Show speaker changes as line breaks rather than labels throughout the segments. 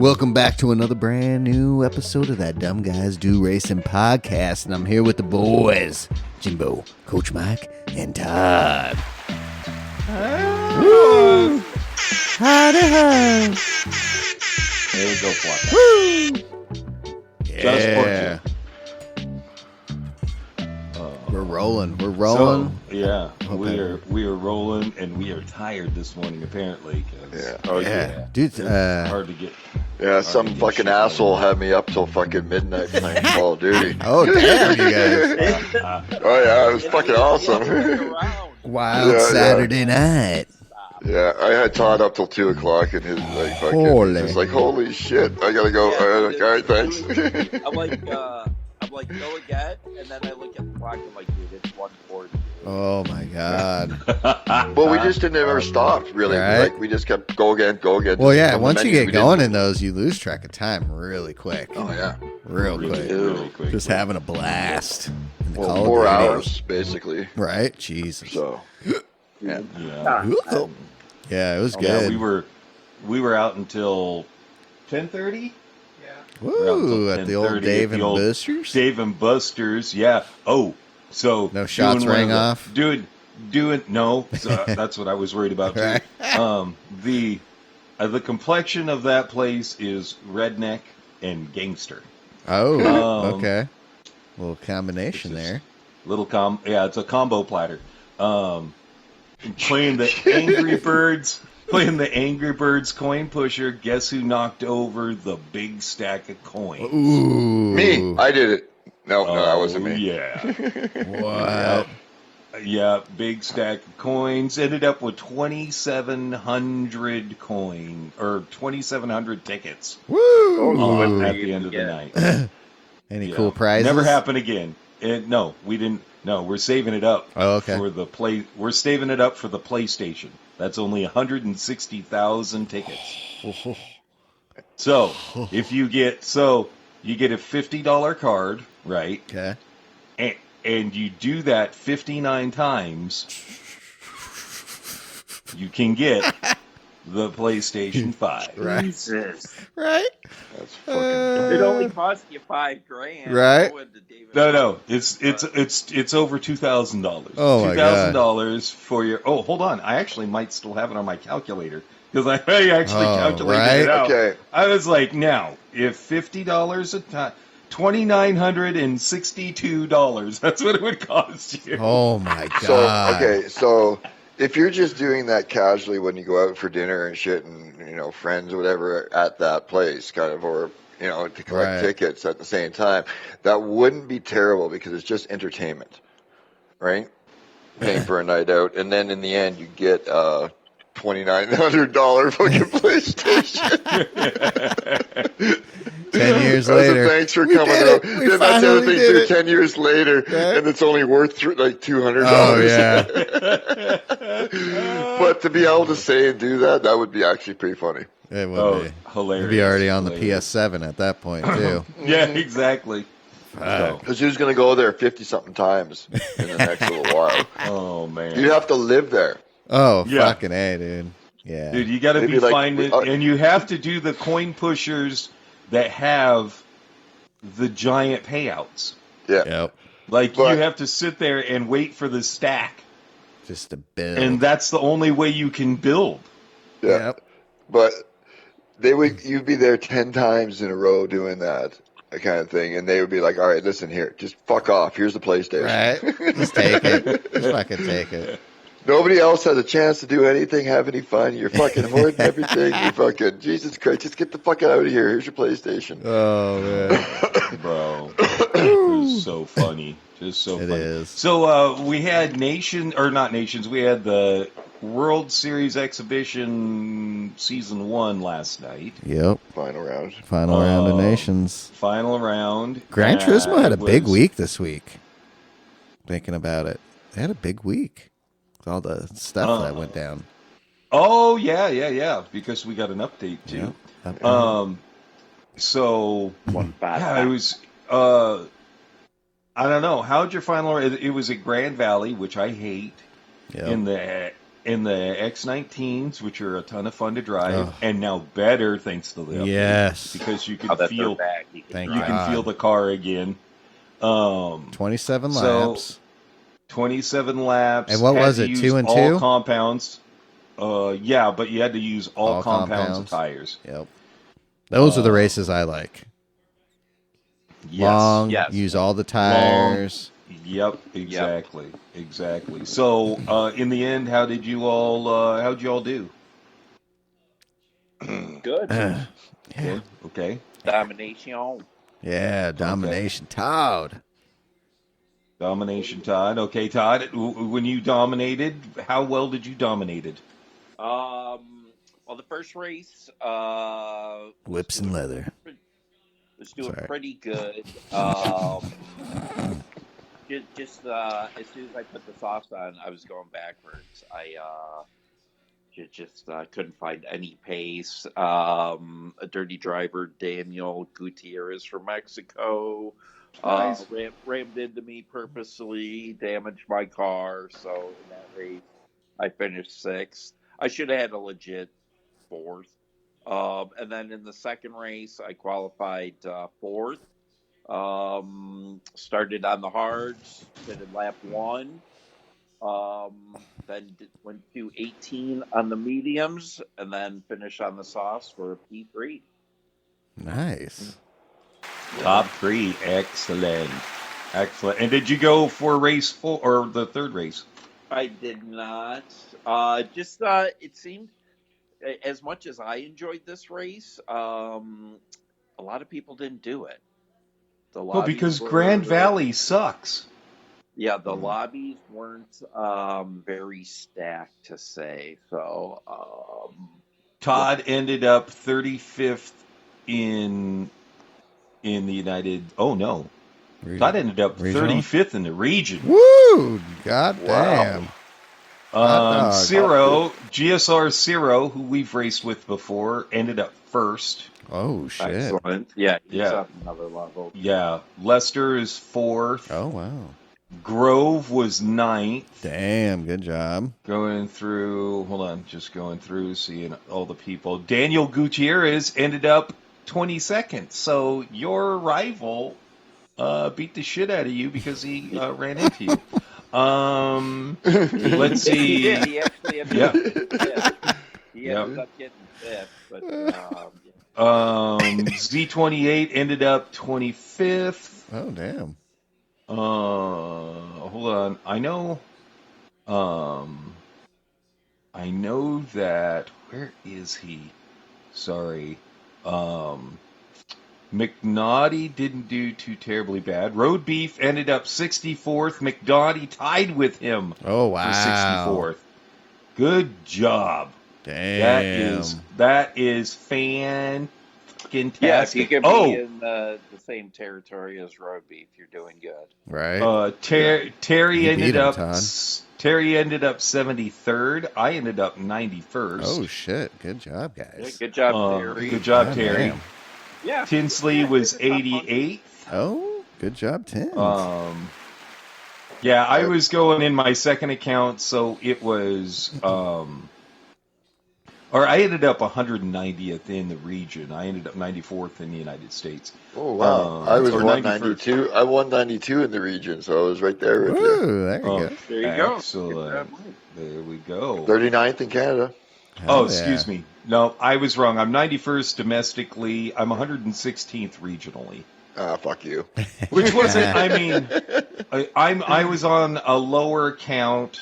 Welcome back to another brand new episode of that Dumb Guys Do Racing podcast, and I'm here with the boys, Jimbo, Coach Mike, and Todd. Woo! Howdy ho!
There you go, Flocka.
Woo! Yeah. We're rolling.
So, yeah, we are rolling, and we are tired this morning apparently.
Yeah.
Dude.
Hard to get.
Yeah, some fucking asshole had me up till fucking midnight playing Call of Duty.
Oh damn, you guys!
Oh yeah, it was fucking awesome.
Wild Saturday night.
Yeah, I had Todd up till 2 o'clock, and his like fucking, just like, holy shit, I gotta go. All right, thanks.
I'm like, go again, and then I look at the clock. I'm like, dude, it's 1:40.
Oh my god.
Well, we just didn't ever stop, really.
Right.
Like, we just kept go again.
Well, yeah, once you get going in those, you lose track of time really quick.
Oh yeah,
Really quick.
Just having a blast. In the
well,
Call of
4
Duty.
hours basically.
Right? Jesus.
So, yeah.
Yeah, it was
Yeah,
good.
we were out until 10:30.
Woo, at the old Dave and Buster's?
Dave and Buster's, yeah. Oh, so
No shots rang off?
Doing no. So that's what I was worried about too.
Right.
The complexion of that place is redneck and gangster.
Oh, okay. Little combination there.
It's a combo platter. Playing the Angry Birds coin pusher. Guess who knocked over the big stack of coins?
Ooh.
Me, I did it. No, that wasn't me.
Yeah.
What?
Yeah, big stack of coins. Ended up with 2,700 or 2,700 tickets.
Woo!
At the end of the night.
Any cool prizes?
Never happen again. No, we didn't. No, we're saving it up.
Oh, okay.
We're saving it up for the PlayStation. That's only 160,000 tickets. So if you get a $50 card, right?
Okay.
And you do that 59 times, you can get the PlayStation 5.
Right.
Jesus.
Right?
That's fucking.
It only cost you $5,000.
Right.
No, it's over $2,000.
Oh my God.
$2,000 for your. Oh, hold on, I actually might still have it on my calculator because I actually calculated it out.
Okay.
I was like, now if $50 a time. $2,962. That's what it would cost you.
Oh my God.
So if you're just doing that casually when you go out for dinner and shit, and friends or whatever at that place, kind of, or to collect tickets at the same time, that wouldn't be terrible because it's just entertainment, right? Paying for a night out, and then in the end you get $2,900 fucking PlayStation.
10 years later.
Thanks for coming out.
We
That's the other thing too.
it.
10 years later, and it's only worth like $200.
Oh yeah.
But to be able to say and do that would be actually pretty funny.
It would be
hilarious.
It'd be already on the PS7 at that point too.
Yeah, exactly.
Because who's going to go there 50-something times in the next little while?
Oh man,
You have to live there.
Oh
Yeah.
fucking A, dude. Yeah.
dude, you got to
Maybe
be
like-
finding, and you have to do the coin pushers that have the giant payouts.
Yeah.
Yep.
Like
But-
you have to sit there and wait for the stack,
Just a build.
and that's the only way you can build.
Yeah.
Yep.
But you'd be there 10 times in a row doing that kind of thing, and they would be like, all right, listen here, just fuck off. Here's the PlayStation.
Right? Just take it. Just fucking take it.
Nobody else has a chance to do anything, have any fun. You're fucking hoarding everything. You fucking, Jesus Christ, just get the fuck out of here. Here's your PlayStation.
Oh man.
Bro, it was so funny. Just so funny.
It is.
So we had we had the World Series Exhibition Season 1 last night.
Yep.
Final round.
Final round of nations.
Final round.
Gran Turismo had a big
was-
week this week. Thinking about it. They had a big week. With all the stuff that went down.
Oh, yeah. Because we got an update, too.
Yep.
So,
One bad.
yeah, it was, I don't know. How'd your final, it was at Grand Valley, which I hate.
Yep.
In the and the X19s, which are a ton of fun to drive,
Oh.
and now better thanks to the update,
Yes.
because you
Now
can
that
feel
they're back, you can
Thank
you
drive.
can feel the car again.
27
So-
laps.
27 laps.
And what
had
was
to
it,
use
2 and
all
2?
compounds. Yeah, but you had to use all
All
compounds of
compounds.
tires.
Yep. Those are the races I like.
Yes.
Long,
Yes.
use all the tires.
Yep, exactly. So, in the end, how'd you all do?
Good.
Yeah.
Okay.
Domination.
Yeah, domination. Todd.
Domination, Todd. Okay, Todd, when you dominated, how well did you dominate it?
Well, the first race,
Whips and leather.
was doing
Sorry.
pretty good. Just as soon as I put the softs on, I was going backwards. I just couldn't find any pace. A dirty driver, Daniel Gutierrez from Mexico,
Nice.
rammed into me purposely, damaged my car. So in that race, I finished sixth. I should have had a legit fourth. And then in the second race, I qualified fourth. Started on the hards, did a lap one. Then went to 18 on the mediums, and then finished on the softs for a P3.
Nice.
Top 3, excellent. And did you go for race 4 or the third race?
I did not. It seemed, as much as I enjoyed this race, a lot of people didn't do it.
Well, because Grand Valley sucks.
Yeah, the lobbies weren't very stacked, to say. So,
Todd ended up 35th in the United. Oh no, Todd ended up
Regional?
35th in the region.
Woo! God damn. Hot dog.
Ciro, GSR Ciro, who we've raced with before, ended up first.
Oh, shit.
excellent. Yeah, he's
Yeah.
up another level.
Yeah, Lester is 4th.
Oh, wow.
Grove was 9th.
Damn, good job.
Going through, seeing all the people. Daniel Gutierrez ended up 22nd. So your rival beat the shit out of you because he ran into you. Let's see.
Yeah, he actually ended up getting fifth, but
Z28 ended up 25th.
Oh, damn.
Hold on. I know that. Where is he? Sorry. McNaughty didn't do too terribly bad. Road Beef ended up 64th. McNaughty tied with him
Oh, wow.
for 64th. Good job.
Damn.
That is fantastic.
yeah, if you can be in the same territory as Road Beef, you're doing good.
Right?
Terry
You
ended
beat him,
up.
Todd.
Terry ended up 73rd. I ended up 91st.
Oh, shit. Good job,
Yeah,
guys.
good job, Terry.
Good job,
God
Terry.
damn.
Yeah,
Tinsley was 88th.
Oh, good job, Tim.
Yeah, I was going in my second account, so it was. Or I ended up 190th in the region. I ended up 94th in the United States.
Oh wow! I was
or
192. I won 92 in the region, so I was right there with you.
Ooh, there you
Oh,
go.
there you go.
Excellent. There we go.
39th in Canada.
Oh,
Hell yeah.
excuse me. No, I was wrong. I'm 91st domestically. I'm 116th regionally.
Ah, fuck you.
Which wasn't. I mean, I was on a lower count,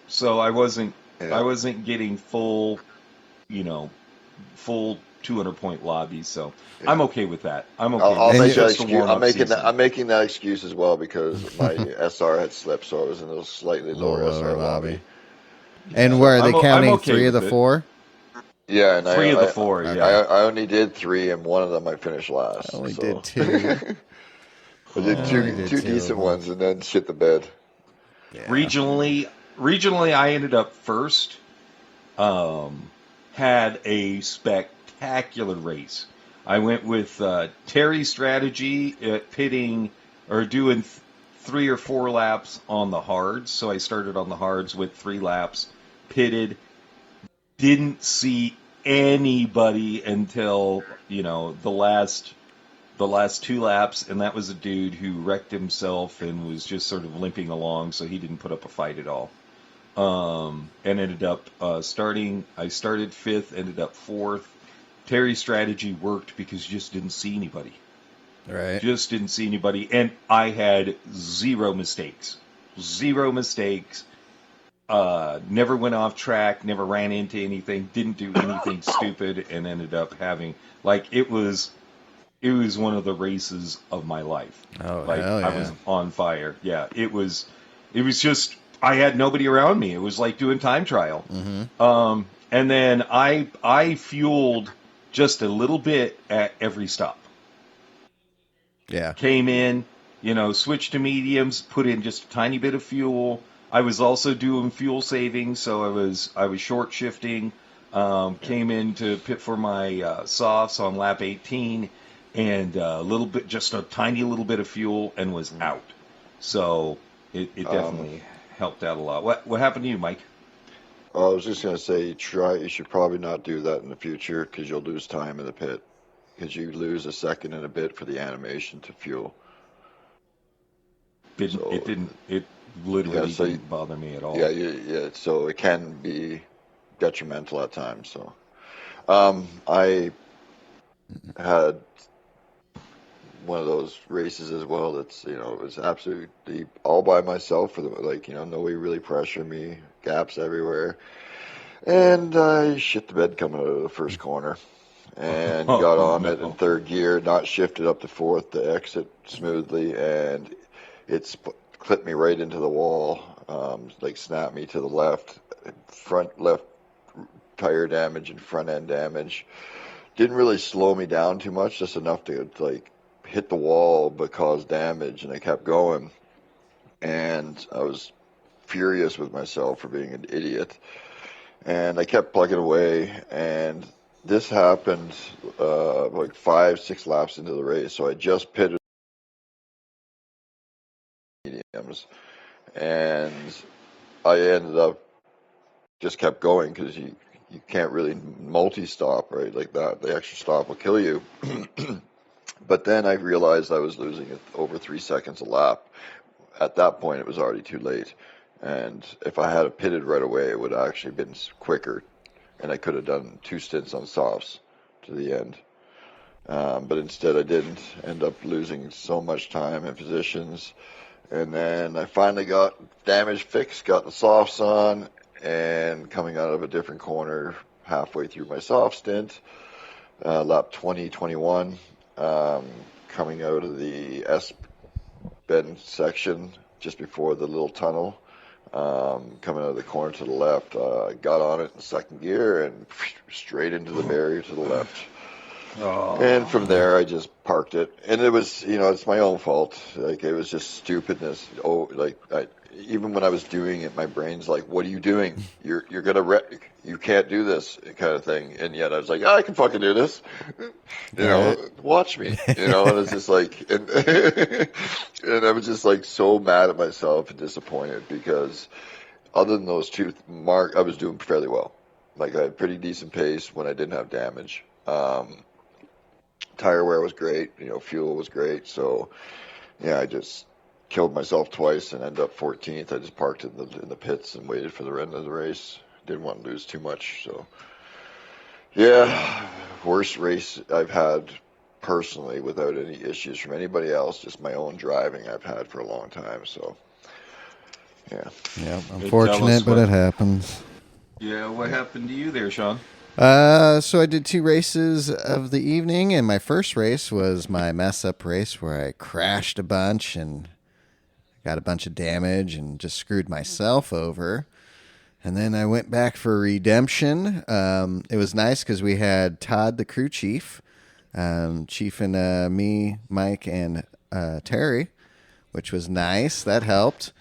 so I wasn't.
Yeah.
I wasn't getting full 200-point lobbies. So
Yeah.
I'm okay with that. I'm okay.
I'll
with
make
it.
that
Just a
excuse.
warm-up season.
I'm making that excuse as well because my SR had slipped, so I was in a slightly lower SR lobby.
And where are they
I'm
counting
okay
3 of the
with it.
4?
Yeah, and
3 of the 4.
okay.
Yeah.
I only did 3, and one of them I finished last.
I only
so.
did 2.
I did two
only did
two
2
decent
of them.
ones, and then shit the bed.
Yeah.
Regionally, I ended up first. Had a spectacular race. I went with Terry's strategy at pitting or doing 3 or 4 laps on the hards. So I started on the hards with 3 laps pitted, didn't see anybody until, the last 2 laps, and that was a dude who wrecked himself and was just sort of limping along, so he didn't put up a fight at all. And ended up I started fifth, ended up fourth. Terry's strategy worked because you just didn't see anybody.
Right.
Just didn't see anybody. And I had zero mistakes. Zero mistakes. Never went off track, never ran into anything, didn't do anything stupid, and ended up having, it was one of the races of my life.
Oh, hell yeah.
I was on fire. Yeah, it was just, I had nobody around me. It was like doing time trial.
Mm-hmm.
And then I fueled just a little bit at every stop.
Yeah.
Came in, switched to mediums, put in just a tiny bit of fuel. I was also doing fuel saving, so I was short shifting. Came in to pit for my softs on lap 18, and just a tiny little bit of fuel, and was out. So it definitely helped out a lot. What happened to you, Mike?
I was just going to say, you should probably not do that in the future because you'll lose time in the pit. Because you lose a second and a bit for the animation to fuel.
It literally didn't bother me at all.
Yeah. So it can be detrimental at times. So, I had one of those races as well. That's it was absolutely all by myself for nobody really pressured me. Gaps everywhere, and I shit the bed coming out of the first corner. And got on it in third gear, not shifted up to fourth to exit smoothly, and it's clipped me right into the wall, snapped me to the left, front left tire damage and front end damage. Didn't really slow me down too much, just enough to hit the wall but cause damage, and I kept going. And I was furious with myself for being an idiot, and I kept plugging away, and this happened 5-6 laps into the race, so I just pitted mediums, and I ended up just kept going because you can't really multi-stop, right, like that. The extra stop will kill you. But then I realized I was losing it over 3 seconds a lap. At that point, it was already too late, and if I had pitted right away, it would have actually been quicker. And I could have done 2 stints on softs to the end. But instead I didn't. End up losing so much time and positions. And then I finally got damage fixed, got the softs on, and coming out of a different corner halfway through my soft stint, lap 20-21, coming out of the S-bend section just before the little tunnel. Coming out of the corner to the left, got on it in second gear and straight into the barrier to the left. Oh. And from there, I just parked it. And it was, it's my own fault. It was just stupidness. Even when I was doing it, my brain's like, what are you doing? You're going to wreck. You can't do this kind of thing. And yet I was like, I can fucking do this. Watch me. And it's just and I was just so mad at myself and disappointed because other than those 2 I was doing fairly well. I had pretty decent pace when I didn't have damage. Tire wear was great. Fuel was great. So, yeah, I just killed myself twice and ended up 14th. I just parked in the pits and waited for the end of the race. Didn't want to lose too much. So, yeah, worst race I've had personally without any issues from anybody else. Just my own driving I've had for a long time. So, yeah.
Yeah, unfortunate, but it happens.
Yeah, what happened to you there, Sean?
So I did 2 races of the evening, and my first race was my mess-up race where I crashed a bunch and got a bunch of damage and just screwed myself over. And then I went back for redemption. It was nice because we had Todd, the crew chief, chiefing me, Mike, and Terry, which was nice. That helped.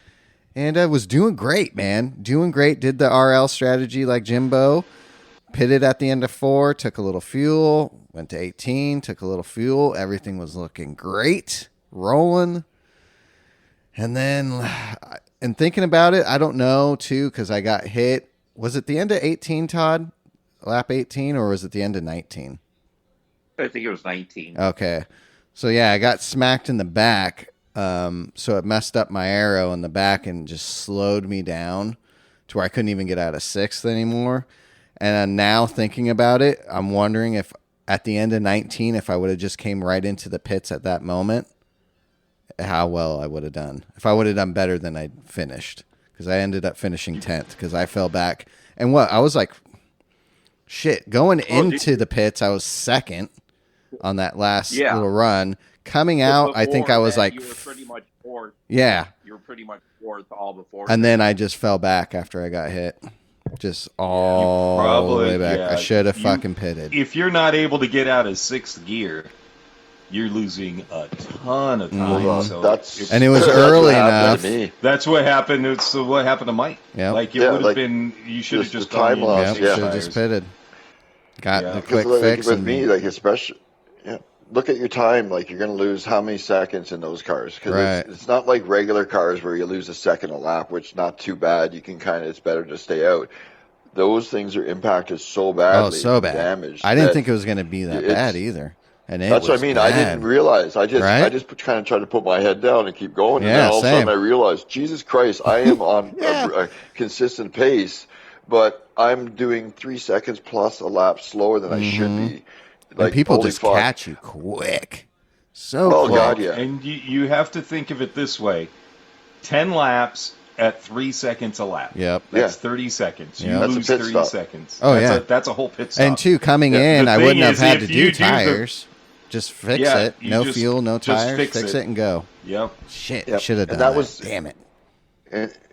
And I was doing great, man. Doing great. Did the RL strategy like Jimbo. Pitted at the end of 4, took a little fuel, went to 18, took a little fuel. Everything was looking great, rolling. And then, and thinking about it, I don't know, too, because I got hit was it the end of 18, Todd? Lap 18, or was it the end of 19?
I think it was 19.
Okay. So, yeah, I got smacked in the back. So it messed up my aero in the back and just slowed me down to where I couldn't even get out of 6th anymore. And now thinking about it, I'm wondering if at the end of 19, if I would have just came right into the pits at that moment, how well I would have done. If I would have done better than I finished. Because I ended up finishing 10th because I fell back. And I was like, shit, going into the pits, I was 2nd on that last little run. Coming out, I think I was like,
you were pretty much 4th.
Yeah.
You were pretty much 4th all before.
And then I just fell back after I got hit. Just all the way back.
Yeah.
I should have fucking pitted.
If you're not able to get out of 6th gear, you're losing a ton of time. So
and it was early enough.
That's what happened. It's what happened to Mike.
Yep.
Like it would have been. You should have just
time loss.
Should have just pitted. Got the quick fix.
With me, like especially, look at your time. Like you're going to lose how many seconds in those cars? Because it's not like regular cars where you lose a second a lap, which not too bad. You can it's better to stay out. Those things are impacted so badly.
Oh, so bad.
Damaged.
I didn't think it was going to be that bad either. And
that's what I mean.
Bad.
I didn't realize. I just kind of tried to put my head down and keep going. And then all of a sudden I realized, Jesus Christ, I am on a consistent pace, but I'm doing 3 seconds plus a lap slower than I should be.
Like, and people just catch you quick. So quick.
God, yeah.
And you have to think of it this way. 10 laps at 3 seconds a lap.
Yep.
That's 30 seconds. You lose 30 seconds.
Oh,
that's a whole pit stop.
And two, coming in, I wouldn't have had to do tires. Just fix it. No fuel, no tires. Fix it and go.
Yep.
Shit, you should have done that. Damn it.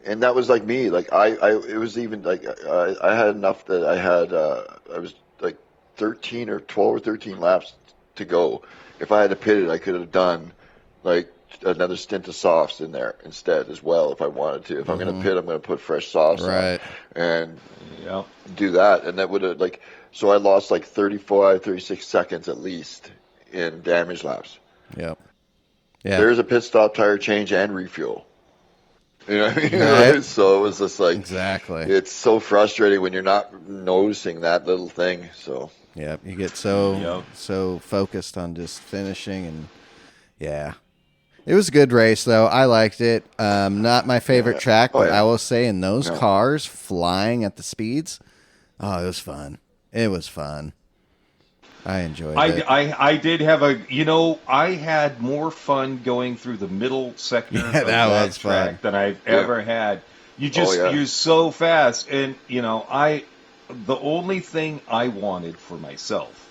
And that was like me. Like it was even like I had enough that I was like 13 or 12 or 13 laps to go. If I had to pit it, I could have done like another stint of softs in there instead as well if I wanted to. If I'm going to pit, I'm going to put fresh softs on and do that. And that would have so I lost like 35, 36 seconds at least in damage laps.
Yep. Yeah.
There's a pit stop, tire change, and refuel. You know what I mean? Right. So it was just like
exactly.
It's so frustrating when you're not noticing that little thing. So
yeah, you get so focused on just finishing, and it was a good race though. I liked it. Not my favorite track, but I will say in those cars flying at the speeds, it was fun. It was fun. I enjoyed it.
I did have I had more fun going through the middle sector of that track than I've ever had. You're so fast. And, the only thing I wanted for myself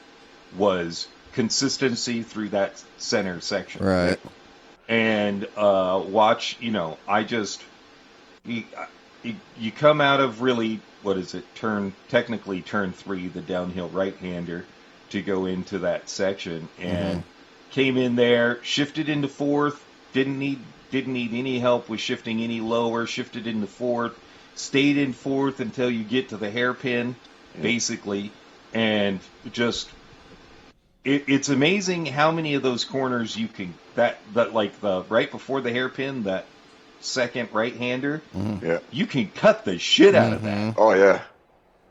was consistency through that center section.
Right.
And watch, you come out of really, what is it, technically turn 3, the downhill right-hander, to go into that section, and came in there, shifted into 4th, didn't need any help with shifting any lower, shifted into 4th, stayed in 4th until you get to the hairpin, basically, and just it's amazing how many of those corners you can that like the right before the hairpin, that second right-hander, you can cut the shit out of that.
Oh yeah.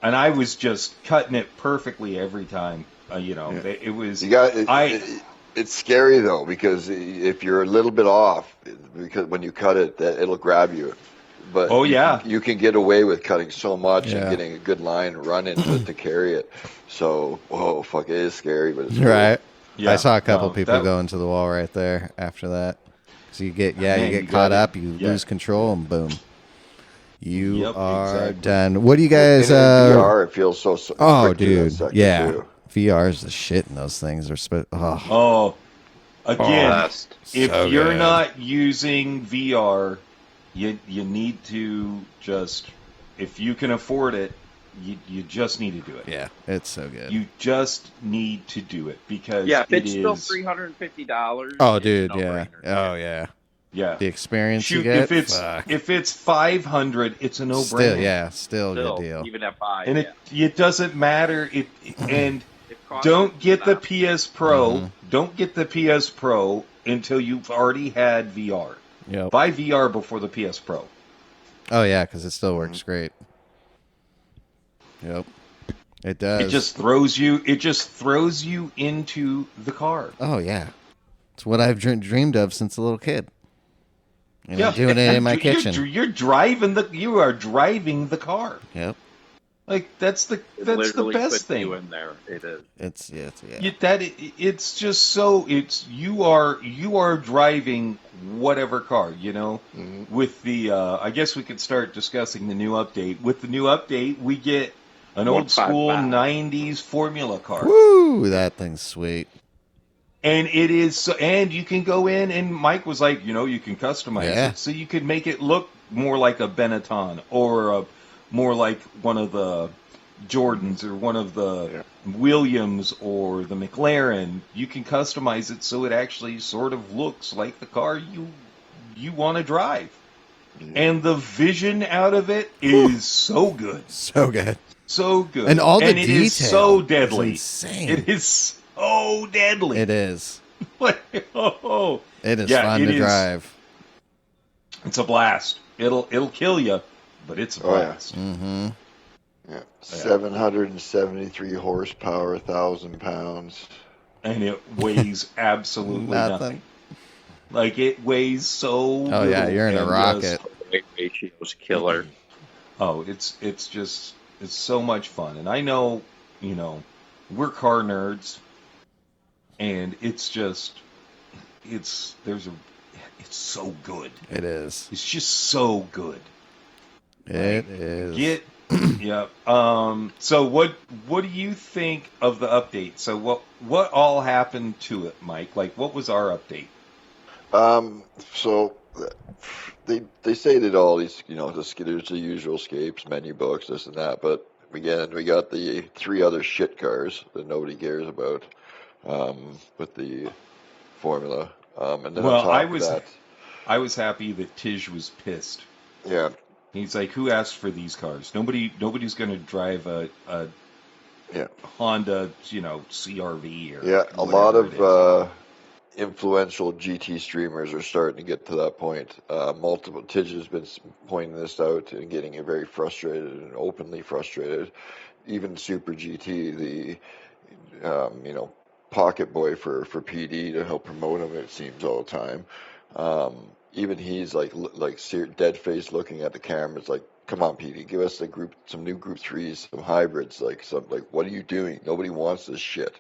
And I was just cutting it perfectly every time. It was.
It's scary though, because if you're a little bit off, because when you cut it, it'll grab you. But you can get away with cutting so much and getting a good line running to carry it. So, it is scary, but it's
right. Yeah. I saw a couple people go into the wall right there after that. So you get caught up, you lose control, and boom. You are done. What do you guys?
In VR, it feels so.
Dude, too. VR is the shit in those things. Again,
if you're not using VR, you need to just, if you can afford it, you just need to do it.
Yeah, it's so good.
You just need to do it because
if it's still $350.
Oh, dude, yeah. The experience you get.
If it's $500, it's a no-brainer.
Still a good deal.
Even at $500,
and it doesn't matter. Don't get the PS Pro. Don't get the PS Pro until you've already had VR. Buy VR before the PS Pro.
Oh yeah, because it still works great. Yep. It
It
does.
just throws you into the car.
Oh yeah, it's what I've dreamed of since a little kid. And
Yeah,
I'm doing it in my kitchen.
You are driving the car.
Yep.
Like that's the best
puts
thing.
you in there. It is.
It's just so you are driving whatever car, with the I guess we could start discussing the new update. With the new update, we get an old school 90s formula car.
Woo, that thing's sweet.
And it is, and you can go in, and Mike was like, you can customize it, so you could make it look more like a Benetton or more like one of the Jordans or one of the Williams or the McLaren. You can customize it so it actually sort of looks like the car you want to drive. And the vision out of it is so good.
So good.
So good.
And all the
it
detail
is so deadly.
Insane.
It is so deadly.
It is.
It
is fun to drive.
It's a blast. It'll kill you, but it's a blast.
Mm-hmm.
Yeah. 773 horsepower, 1,000 pounds.
And it weighs absolutely nothing. Like, it weighs so little.
Oh, yeah, you're in a rocket.
Weight ratio's killer.
Oh, it's so much fun. And I know, we're car nerds. And it's so good.
It is.
It's just so good.
It is.
Yeah. So what do you think of the update? So what all happened to it, Mike? Like, what was our update?
So they say that all these, there's the usual escapes, menu books, this and that, but again, we got the 3 other shit cars that nobody cares about. With the formula, and then
I was happy that Tish was pissed.
Yeah,
he's like, "Who asked for these cars? Nobody's going to drive a Honda, CRV or
a lot of influential GT streamers are starting to get to that point. Tish has been pointing this out and getting very frustrated and openly frustrated. Even Super GT, the pocket boy for PD to help promote him, it seems, all the time. Even he's like dead face looking at the cameras like, come on, PD, give us some new group 3s, some hybrids, what are you doing? Nobody wants this shit,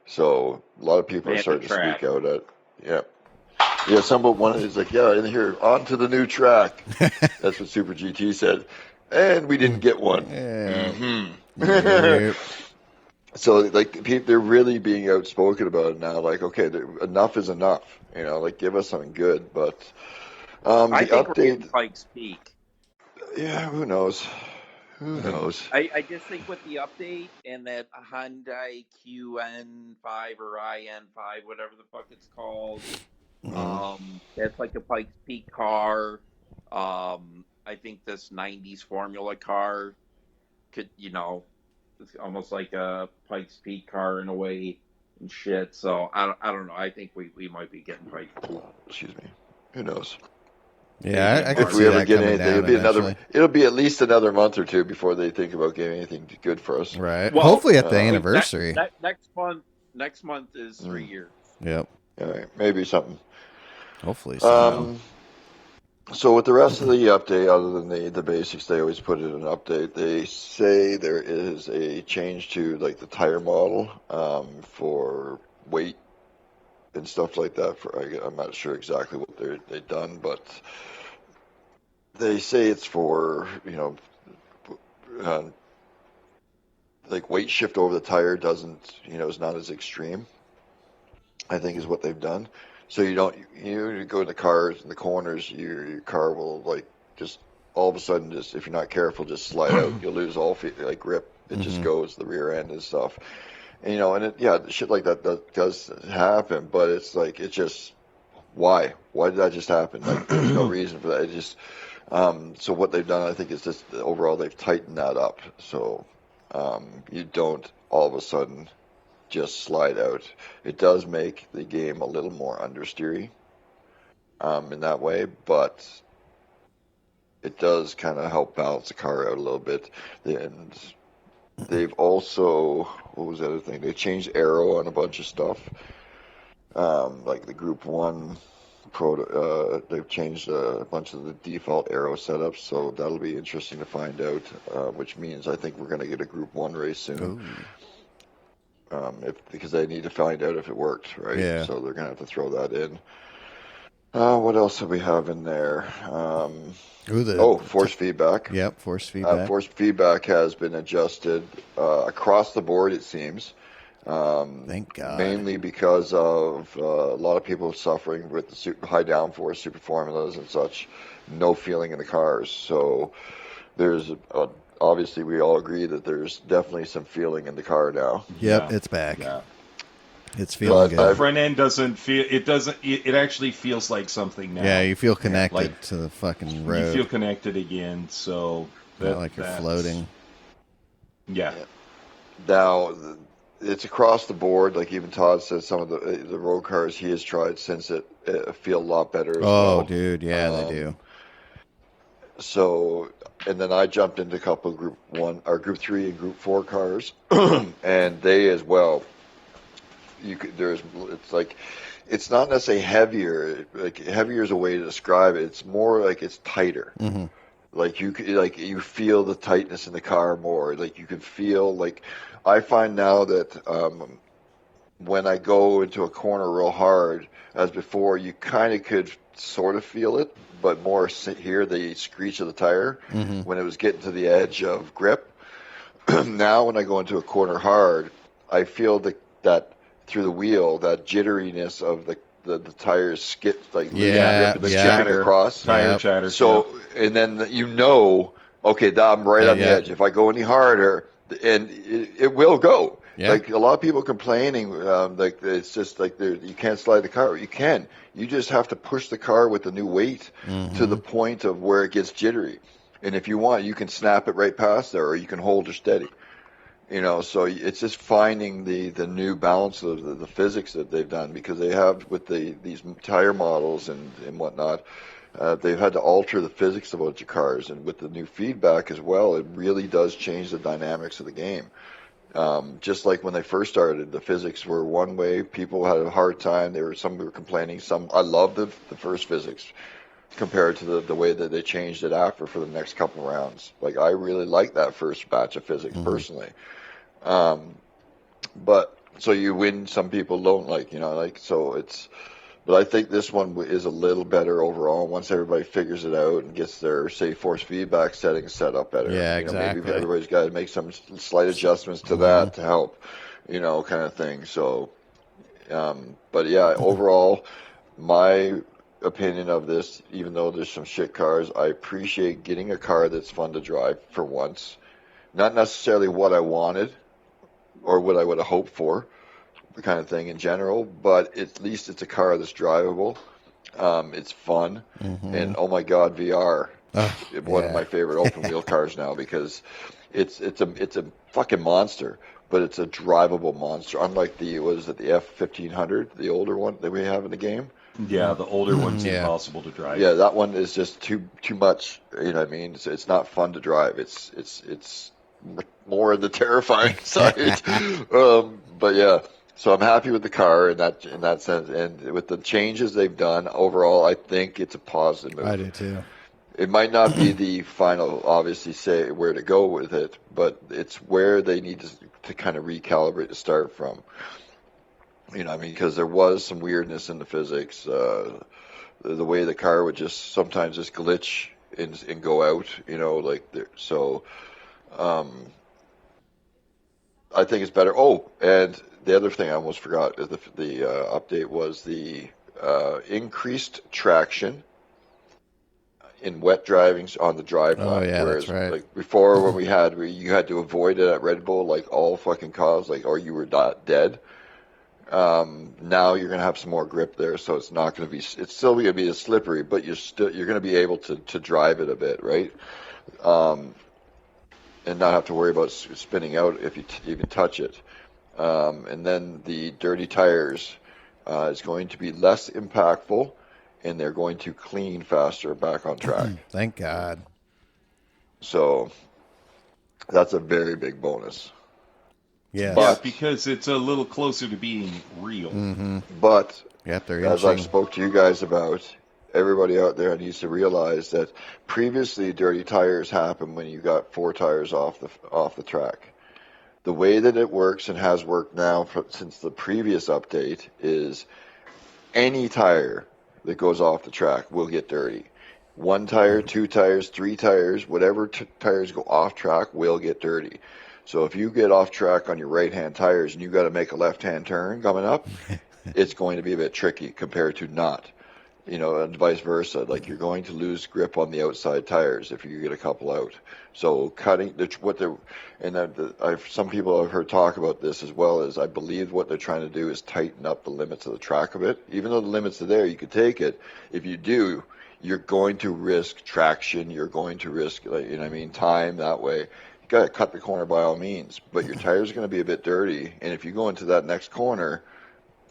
so a lot of people are starting to speak out at one is like, in here, on to the new track. That's what Super GT said, and we didn't get one. So, they're really being outspoken about it now. Like, okay, enough is enough. Give us something good. But
I
the
think
update,
we're in Pikes Peak.
Yeah, who knows? Who knows?
I just think with the update and that Hyundai QN5 or IN5, whatever the fuck it's called, that's like a Pikes Peak car. I think this 90s Formula car could, it's almost like a Pikes Peak car in a way and shit. So I don't know. I think we might be getting Pikes Peak.
Excuse me. Who knows?
Yeah, I can
if
see
we ever
that
get
coming
anything,
down
it'll be at least another month or two before they think about getting anything good for us.
Right. Well, hopefully at the anniversary.
Next month is 3 years.
Yep.
All right. Maybe something.
Hopefully so.
So with the rest of the update, other than the basics, they always put in an update. They say there is a change to the tire model for weight and stuff like that. I'm not sure exactly what they've done, but they say it's for weight shift over the tire doesn't is not as extreme, I think, is what they've done. So you go in the cars in the corners, your car will just all of a sudden, just if you're not careful, just slide out. You'll lose all grip. It just goes the rear end and stuff. And shit like that does happen. But it's it's just why did that just happen? There's no reason for that. It just so what they've done, I think, is just overall they've tightened that up. So you don't all of a sudden just slide out. It does make the game a little more understeery in that way, but it does kind of help balance the car out a little bit. And they've also, what was the other thing? They changed aero on a bunch of stuff, like the Group 1 they've changed a bunch of the default aero setups, so that'll be interesting to find out, which means I think we're going to get a Group 1 race soon. Because they need to find out if it worked, right?
Yeah.
So they're going to have to throw that in. What else do we have in there? Force feedback.
Yep, force feedback.
Force feedback has been adjusted across the board, it seems.
Thank God.
Mainly because of a lot of people suffering with the high downforce, super formulas and such, no feeling in the cars. So there's obviously we all agree that there's definitely some feeling in the car now.
Yep,
Yeah.
it's back.
Yeah.
It's feeling
The
good.
front end doesn't feel. It doesn't. It actually feels like something now.
Yeah, you feel connected
Like,
to the fucking road.
You feel connected again. So
Not like you're floating.
Yeah.
Now it's across the board. Like even Todd says, some of the road cars he has tried since it feel a lot better. As well.
Dude, yeah, they do.
So, and then I jumped into a couple of Group 1 or Group 3 and Group 4 cars, and they as well. It's like, it's not necessarily heavier. Like heavier is a way to describe it. It's more like it's tighter.
Mm-hmm.
Like you feel the tightness in the car more. Like you can feel like, I find now that when I go into a corner real hard, as before, you kind of could sort of feel it, but more hear the screech of the tire when it was getting to the edge of grip. Now when I go into a corner hard, I feel that through the wheel, that jitteriness of the tires skip, like
chatter
across.
Tire chatter.
So, and then okay, I'm right on the edge. If I go any harder, and it will go.
Yeah.
Like a lot of people complaining, like it's just like you can't slide the car. You can. You just have to push the car with the new weight to the point of where it gets jittery. And if you want, you can snap it right past there, or you can hold her steady. So it's just finding the new balance of the physics that they've done, because they have with these tire models and whatnot, they've had to alter the physics of a bunch of cars, and with the new feedback as well, it really does change the dynamics of the game. Just like when they first started, the physics were one way. People had a hard time. Some were complaining. I love the first physics compared to the way that they changed it after for the next couple of rounds. Like I really like that first batch of physics personally. But so you win, some people don't but I think this one is a little better overall once everybody figures it out and gets their, say, force feedback settings set up better.
Yeah, exactly.
Maybe everybody's got to make some slight adjustments to that to help, kind of thing. So, but yeah, overall, my opinion of this, even though there's some shit cars, I appreciate getting a car that's fun to drive for once. Not necessarily what I wanted or what I would have hoped for, the kind of thing in general, but at least it's a car that's drivable. It's fun, and oh my God, VR, one of my favorite open wheel cars now, because it's a fucking monster, but it's a drivable monster. Unlike the F-1500, the older one that we have in the game.
Yeah, the older one's impossible to drive.
Yeah, that one is just too much. You know what I mean? It's not fun to drive. It's more on the terrifying side. But yeah, so I'm happy with the car in that sense, and with the changes they've done overall, I think it's a positive move.
I do too.
It might not be the final, obviously, say where to go with it, but it's where they need to kind of recalibrate to start from. Because there was some weirdness in the physics, the way the car would sometimes just glitch and go out, I think it's better. Oh, and the other thing I almost forgot is the update was the increased traction in wet driving on the drive line.
Oh yeah,
whereas,
that's right.
Like before, when you had to avoid it at Red Bull, like all fucking cause, or you were dead. Now you're going to have some more grip there, so it's not going to be. It's still going to be slippery, but you're going to be able to drive it a bit, right? And not have to worry about spinning out if you even touch it. And then the dirty tires is going to be less impactful, and they're going to clean faster back on track.
Thank God.
So that's a very big bonus.
Yeah.
Yeah,
But
because it's a little closer to being real.
Mm-hmm.
but
Yep, they're
as I've
inching.
spoke to you guys about, everybody out there needs to realize that previously dirty tires happened when you got 4 tires off the track. The way that it works and has worked now since the previous update is any tire that goes off the track will get dirty. 1 tire, 2 tires, 3 tires, whatever tires go off track will get dirty. So if you get off track on your right-hand tires and you got to make a left-hand turn coming up, it's going to be a bit tricky compared to not. And vice versa. Like you're going to lose grip on the outside tires if you get a couple out. So cutting some people I've heard talk about this as well. Is I believe what they're trying to do is tighten up the limits of the track a bit. Even though the limits are there, you could take it. If you do, you're going to risk traction. You're going to risk, time that way. You got to cut the corner by all means, but your tires are going to be a bit dirty. And if you go into that next corner,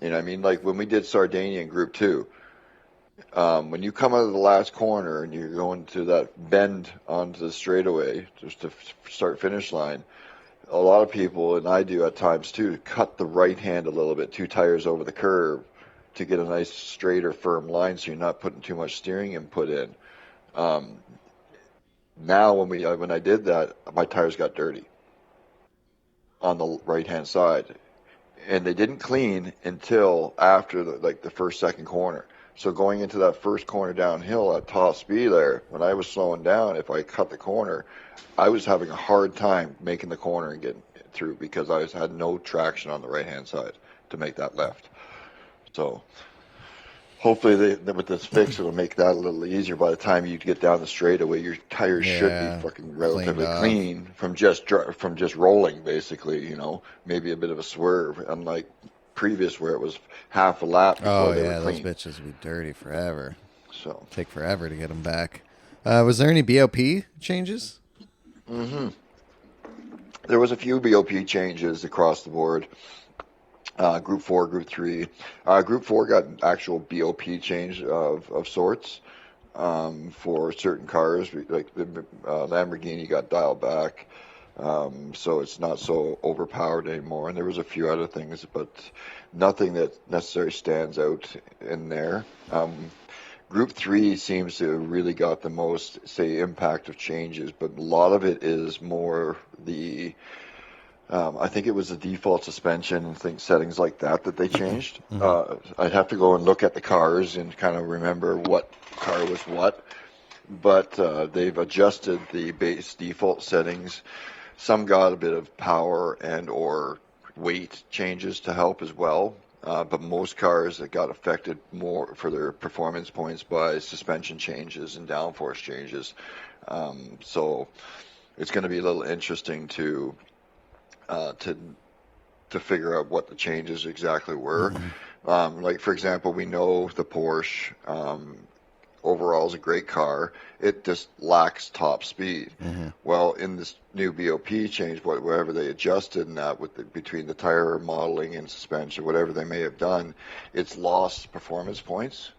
like when we did Sardinia in Group 2. When you come out of the last corner and you're going to that bend onto the straightaway, just to start finish line, a lot of people, and I do at times too, cut the right hand a little bit, 2 tires over the curve to get a nice straighter, firm line so you're not putting too much steering input in. Now when I did that, my tires got dirty on the right hand side, and they didn't clean until after the first, second corner. So going into that first corner downhill at top speed there, when I was slowing down, if I cut the corner, I was having a hard time making the corner and getting through because I had no traction on the right-hand side to make that left. So hopefully with this fix, it'll make that a little easier. By the time you get down the straightaway, your tires should be fucking relatively clean from just rolling, basically, maybe a bit of a swerve, unlike previous where it was half a lap before they were clean.
Those bitches would be dirty forever.
So
take forever to get them back. Was there any BOP changes?
Mm-hmm. There was a few BOP changes across the board. Group 4, Group 3. Group 4 got an actual BOP change of sorts for certain cars. Like the Lamborghini got dialed back. So it's not so overpowered anymore. And there was a few other things, but nothing that necessarily stands out in there. Group 3 seems to have really got the most, impact of changes, but a lot of it is more I think it was the default suspension and settings like that they changed. Mm-hmm. I'd have to go and look at the cars and kind of remember what car was what, but they've adjusted the base default settings. Some got a bit of power and or weight changes to help as well, but most cars that got affected more for their performance points by suspension changes and downforce changes. So it's going to be a little interesting to figure out what the changes exactly were. Mm-hmm. Like for example, we know the Porsche overall is a great car. It just lacks top speed. Mm-hmm. Well, in this new BOP change, whatever they adjusted in that between the tire modeling and suspension, whatever they may have done, it's lost performance points.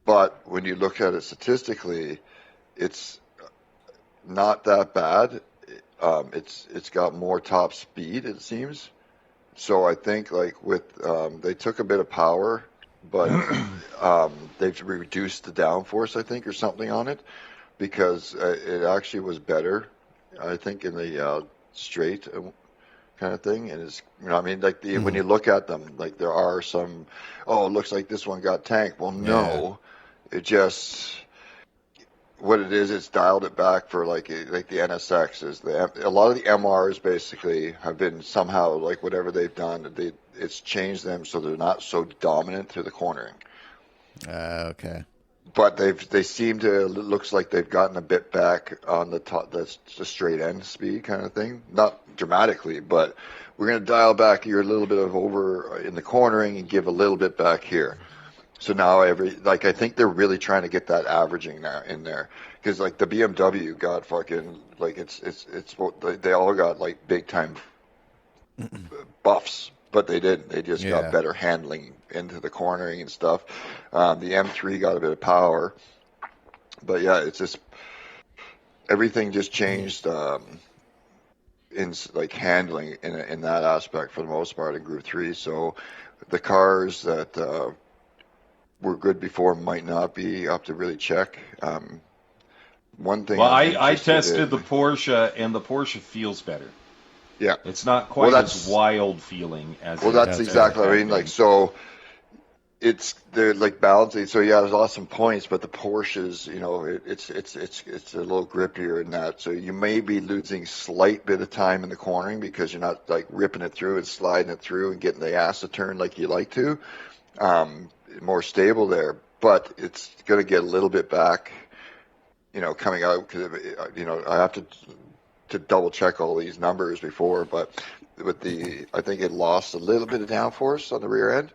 But when you look at it statistically, it's not that bad. It's got more top speed, it seems. So I think they took a bit of power, but they've reduced the downforce, I think, or something on it, because it actually was better, I think, in the straight kind of thing. And it's, when you look at them, there are some, it looks like this one got tanked. Well, no, it just, what it is, it's dialed it back for like the NSXs. A lot of the MRs basically have been somehow, whatever they've done, it's changed them so they're not so dominant through the cornering.
Okay.
But they seem to, it looks like they've gotten a bit back on the top, that's the straight end speed kind of thing. Not dramatically, but we're going to dial back here a little bit of over in the cornering and give a little bit back here. So now I think they're really trying to get that averaging now in there, because the BMW got fucking they all got big time buffs, but they didn't. They just got better handling into the cornering and stuff. The M3 got a bit of power, but it's just everything just changed in like handling in that aspect for the most part in Group 3. So the cars that were good before might not be up to really check. One thing
Well,
I'm
I
interested
tested the
in,
Porsche, and the Porsche feels better.
yeah.
It's not
Well,
quite as
that's
wild feeling as
well,
it
that's
That's fair.
exactly. I
had
mean, like
been.
so. They're like balancing. So yeah, there's lost some points, but the Porsches, it's a little grippier in that. So you may be losing slight bit of time in the cornering because you're not like ripping it through and sliding it through and getting the ass to turn like you like to. More stable there, but it's going to get a little bit back, coming out because I have to double check all these numbers before, but I think it lost a little bit of downforce on the rear end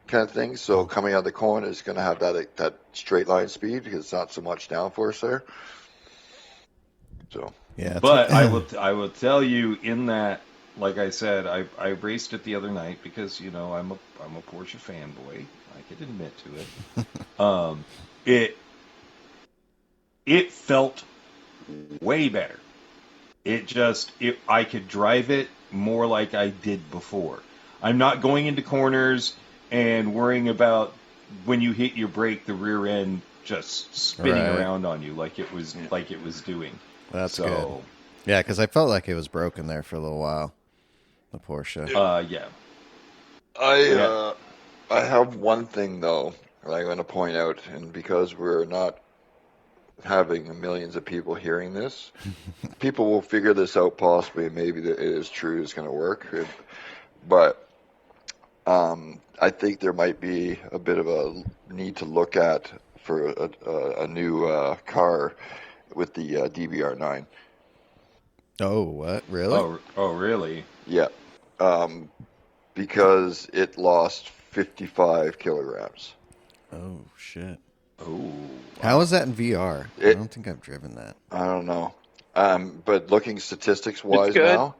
kind of thing. So coming out of the corner is going to have that straight line speed because it's not so much downforce there. So
Yeah.
But I will tell you in that, like I said, I raced it the other night because I'm a Porsche fanboy. I can admit to it. It felt way better. I could drive it more like I did before. I'm not going into corners and worrying about when you hit your brake, the rear end just spinning
Right.
around on you like it was doing.
That's good.
So,
Yeah, because I felt like it was broken there for a little while. The Porsche.
yeah.
I have one thing though that I'm going to point out, and because we're not having millions of people hearing this, people will figure this out possibly, and maybe that it is true, it's going to work. But I think there might be a bit of a need to look at for a new car with the DBR9.
Oh, what? Really?
Oh, really?
Yeah, because it lost 55 kilograms.
Oh, shit.
Oh,
How is that in VR? I
It,
don't think I've driven that.
I don't know. But looking statistics wise
It's good.
now,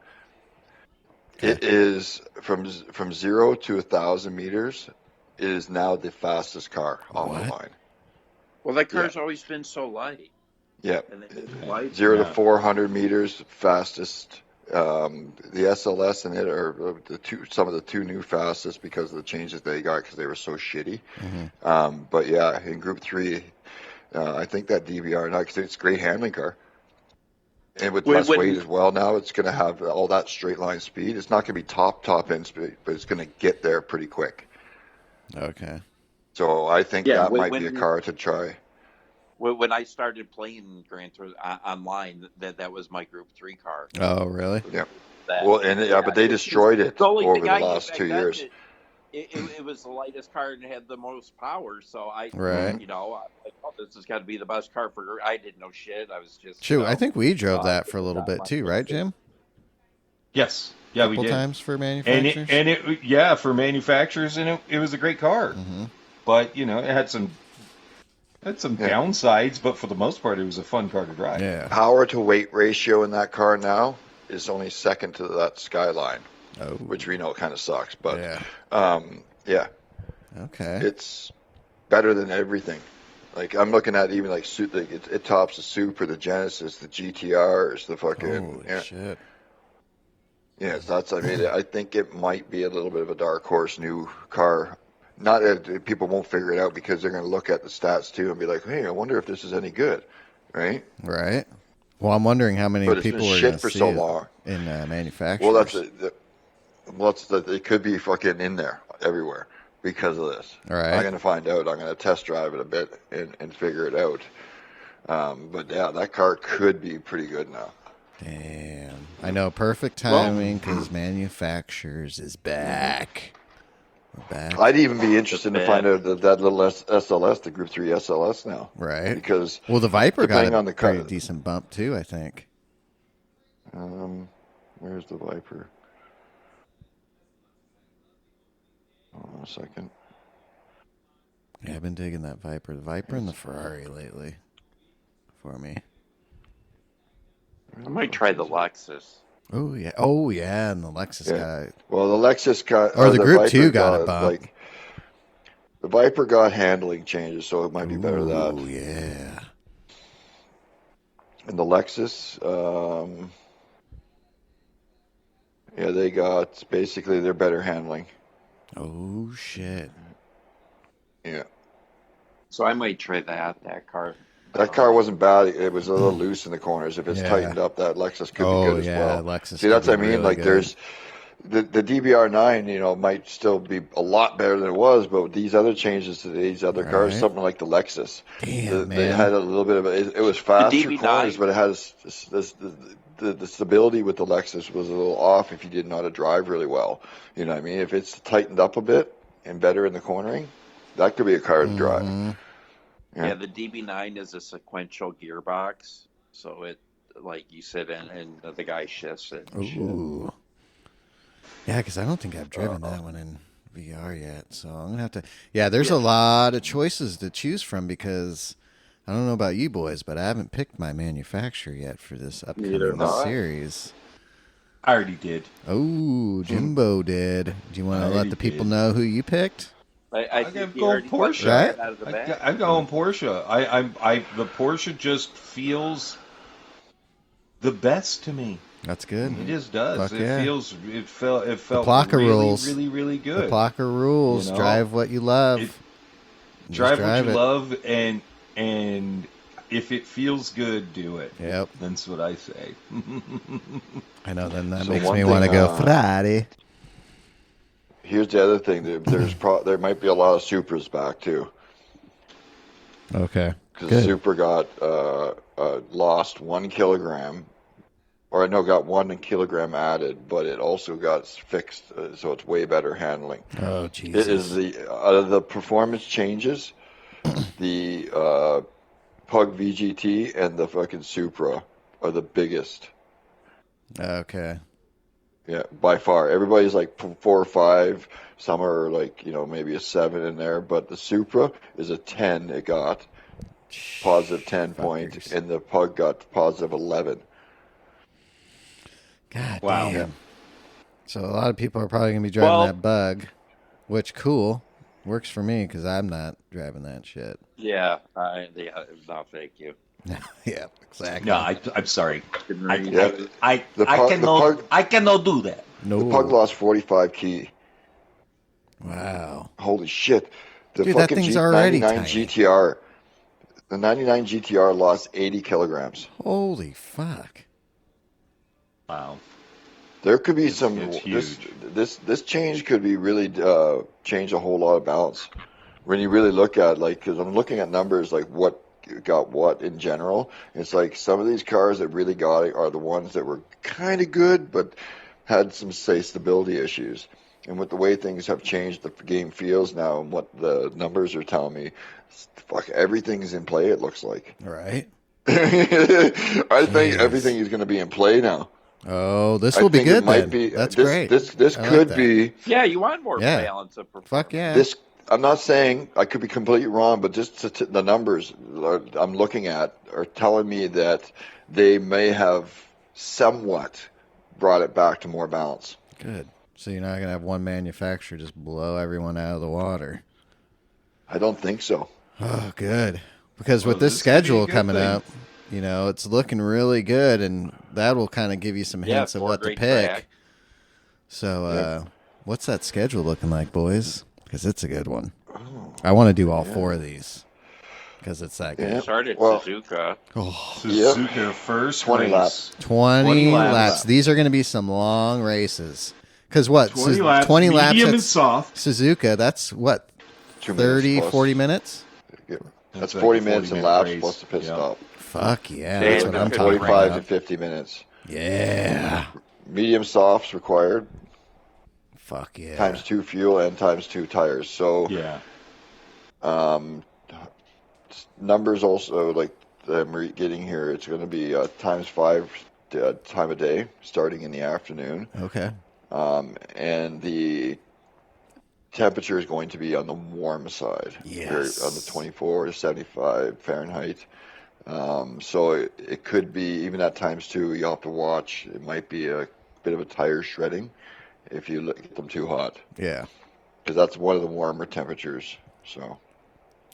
it is from 0 to 1,000 meters. It is now the fastest car on the
What?
line.
Well, that car's always been so light.
Yeah,
And it's light.
0 to
Yeah.
400 meters fastest. The SLS and it are some of the two new fastest because of the changes they got because they were so shitty.
Mm-hmm.
But yeah, in Group 3, I think that DBR now because it's a great handling car. And with less weight as well now, it's going to have all that straight line speed. It's not going to be top end speed, but it's going to get there pretty quick.
Okay.
So I think
Yeah,
that might be a car to try.
When I started playing Gran Turismo online, that was my Group 3 car.
Oh, really?
Yeah.
That,
Well, but they destroyed it
the only
over
thing
the
I did
last
back
2
then,
years.
It was the lightest car and had the most power. So I,
Right.
I'm like, oh, this has got to be the best car for. I didn't know shit. I was just.
Shoot, I think we drove that for a little bit too, right, Jim?
Yes. Yeah, we
Couple
did.
times for
And
manufacturers.
it for manufacturers, and it was a great car.
Mm-hmm.
But it had some downsides, but for the most part, it was a fun car to drive.
Yeah.
Power to weight ratio in that car now is only second to that Skyline,
Oh.
which we know kind of sucks. But
Yeah.
yeah,
Okay.
it's better than everything. Like I'm looking at even like it tops the Super, the Genesis, the GTRs, the fucking
Holy shit.
yeah. I mean, I think it might be a little bit of a dark horse new car. Not that people won't figure it out because they're going to look at the stats too and be like, hey, I wonder if this is any good, right?
Right. Well, I'm wondering how many
But it's
people
been
are
shit
going to
for
see
so
it
long.
in manufacturers.
Well, it could be fucking in there everywhere because of this.
All right.
I'm going to find out. I'm going to test drive it a bit and figure it out. But yeah, that car could be pretty good now.
Damn. I know. Perfect timing because manufacturers is back. We're back.
I'd even be interested to find out that little SLS, the Group 3 SLS now.
Right.
Because
Well, the Viper got
depending
a
on the
pretty
car-
decent bump too, I think.
where's the Viper? Hold on a second.
Yeah, I've been digging that Viper. The Viper and the Ferrari lately for me.
I might try the Lexus.
Oh, yeah. Oh, yeah. And the Lexus
Yeah.
guy.
Well, the Lexus got
Or the Group
Viper
2 got a bump.
The Viper got handling changes, so it might be better
Oh,
that.
yeah.
And the Lexus, yeah, they got basically their better handling.
Oh shit.
Yeah.
So I might try that car.
That car wasn't bad. It was a little loose in the corners. If it's
Yeah.
tightened up, that Lexus could be
Oh
good as
yeah,
well.
Lexus
See,
could
that's
be
what I mean.
really
Like
good.
there's the DBR9, might still be a lot better than it was, but with these other changes to these other cars,
Right.
something like the Lexus,
Damn,
they
man.
had a little bit of it was faster
DB9
corners, but it has the stability with the Lexus was a little off if you didn't know how to drive really well. You know what I mean? If it's tightened up a bit and better in the cornering, that could be a car to drive.
Mhm.
Yeah, the DB9 is a sequential gearbox, so it, like you said, and the guy shifts it. And shit.
Ooh. Yeah, because I don't think I've driven that one in VR yet. So I'm going to have to. Yeah, there's a lot of choices to choose from because I don't know about you boys, but I haven't picked my manufacturer yet for this upcoming series.
I already did.
Oh, Jimbo did. Do you want to let the people know who you picked?
I
I'm
think
going Porsche.
Right?
Out of the bag.
I'm going Porsche. The Porsche just feels the best to me.
That's good.
It just does.
Fuck
It
yeah.
felt
Plaka
really,
rules.
really, really good.
The Plaka rules.
You know?
Drive what you love.
It-
Just
Drive what you
it.
love, and if it feels good, do it.
Yep.
That's what I say.
I know. Then that
So
makes
one
me want to
thing,
go Friday.
Here's the other thing. There might be a lot of Supras back too.
Okay.
Because the Supra got lost 1 kilogram, or no, got 1 kilogram added, but it also got fixed, so it's way better handling.
Oh,
It
Jesus.
is out of the performance changes, the Pug VGT and the fucking Supra are the biggest.
Okay.
Yeah, by far. Everybody's like 4 or 5. Some are like, maybe a 7 in there, but the Supra is a 10 it got. Positive 10 point,
Fuckers.
and the Pug got positive 11.
God
Wow.
damn. So a lot of people are probably going to be driving that Bug, which cool. Works for me because I'm not driving that shit.
Yeah, no, thank you.
Yeah, exactly.
No, I'm sorry.
Yeah.
I cannot do that.
No.
The Pug lost 45 key.
Wow.
Holy shit. The
Dude, that
fucking
thing's already
99
tiny.
GTR. The 99 GTR lost 80 kilograms.
Holy fuck.
Wow.
There could be some.
It's huge.
This change could be really change a whole lot of balance. When you really look at because I'm looking at numbers like what got what in general. It's like some of these cars that really got it are the ones that were kind of good but had some stability issues. And with the way things have changed, the game feels now, and what the numbers are telling me, fuck, everything's in play. It looks like.
Right.
I think everything is going to be in play now.
Oh, this will be good then. That's great.
This
I
could
like
be.
Yeah, you want more balance of performance.
Fuck yeah.
This. I'm not saying, I could be completely wrong, but just the numbers I'm looking at are telling me that they may have somewhat brought it back to more balance.
Good. So you're not going to have one manufacturer just blow everyone out of the water.
I don't think so.
Oh, good. Because with
this
this
could be a
schedule
good
coming
thing.
up, it's looking really good, and that will kind of give you some hints of
for
what to
great
pick.
track.
So, what's that schedule looking like, boys? Because it's a good one. I want to do all 4 of these because it's that good.
Yeah.
Started
Well-
Suzuka.
Oh,
Suzuka first
20
race.
laps.
20 laps.
laps.
These are going to be some long races. Because what?
20 laps.
20 laps
medium
at
and soft.
Suzuka, that's what?
2 minutes
30,
plus.
40 minutes?
Yeah. That's
That's like
40
a
minutes in
40-minute
laps
race.
plus the pit
Yeah.
stop.
Fuck yeah.
Yeah,
That's what I'm talking
45 to
about.
50 minutes.
Yeah.
Medium softs required,
Fuck yeah.
times 2 fuel and times 2 tires. So
Yeah.
numbers also, like I'm getting here, it's going to be times 5 time of day, starting in the afternoon.
Okay.
And the temperature is going to be on the warm side.
Yes.
On the 24 to 75 Fahrenheit. So it could be, even at times 2, you'll have to watch. It might be a bit of a tire shredding if you get them too hot.
Yeah.
Because that's one of the warmer temperatures. So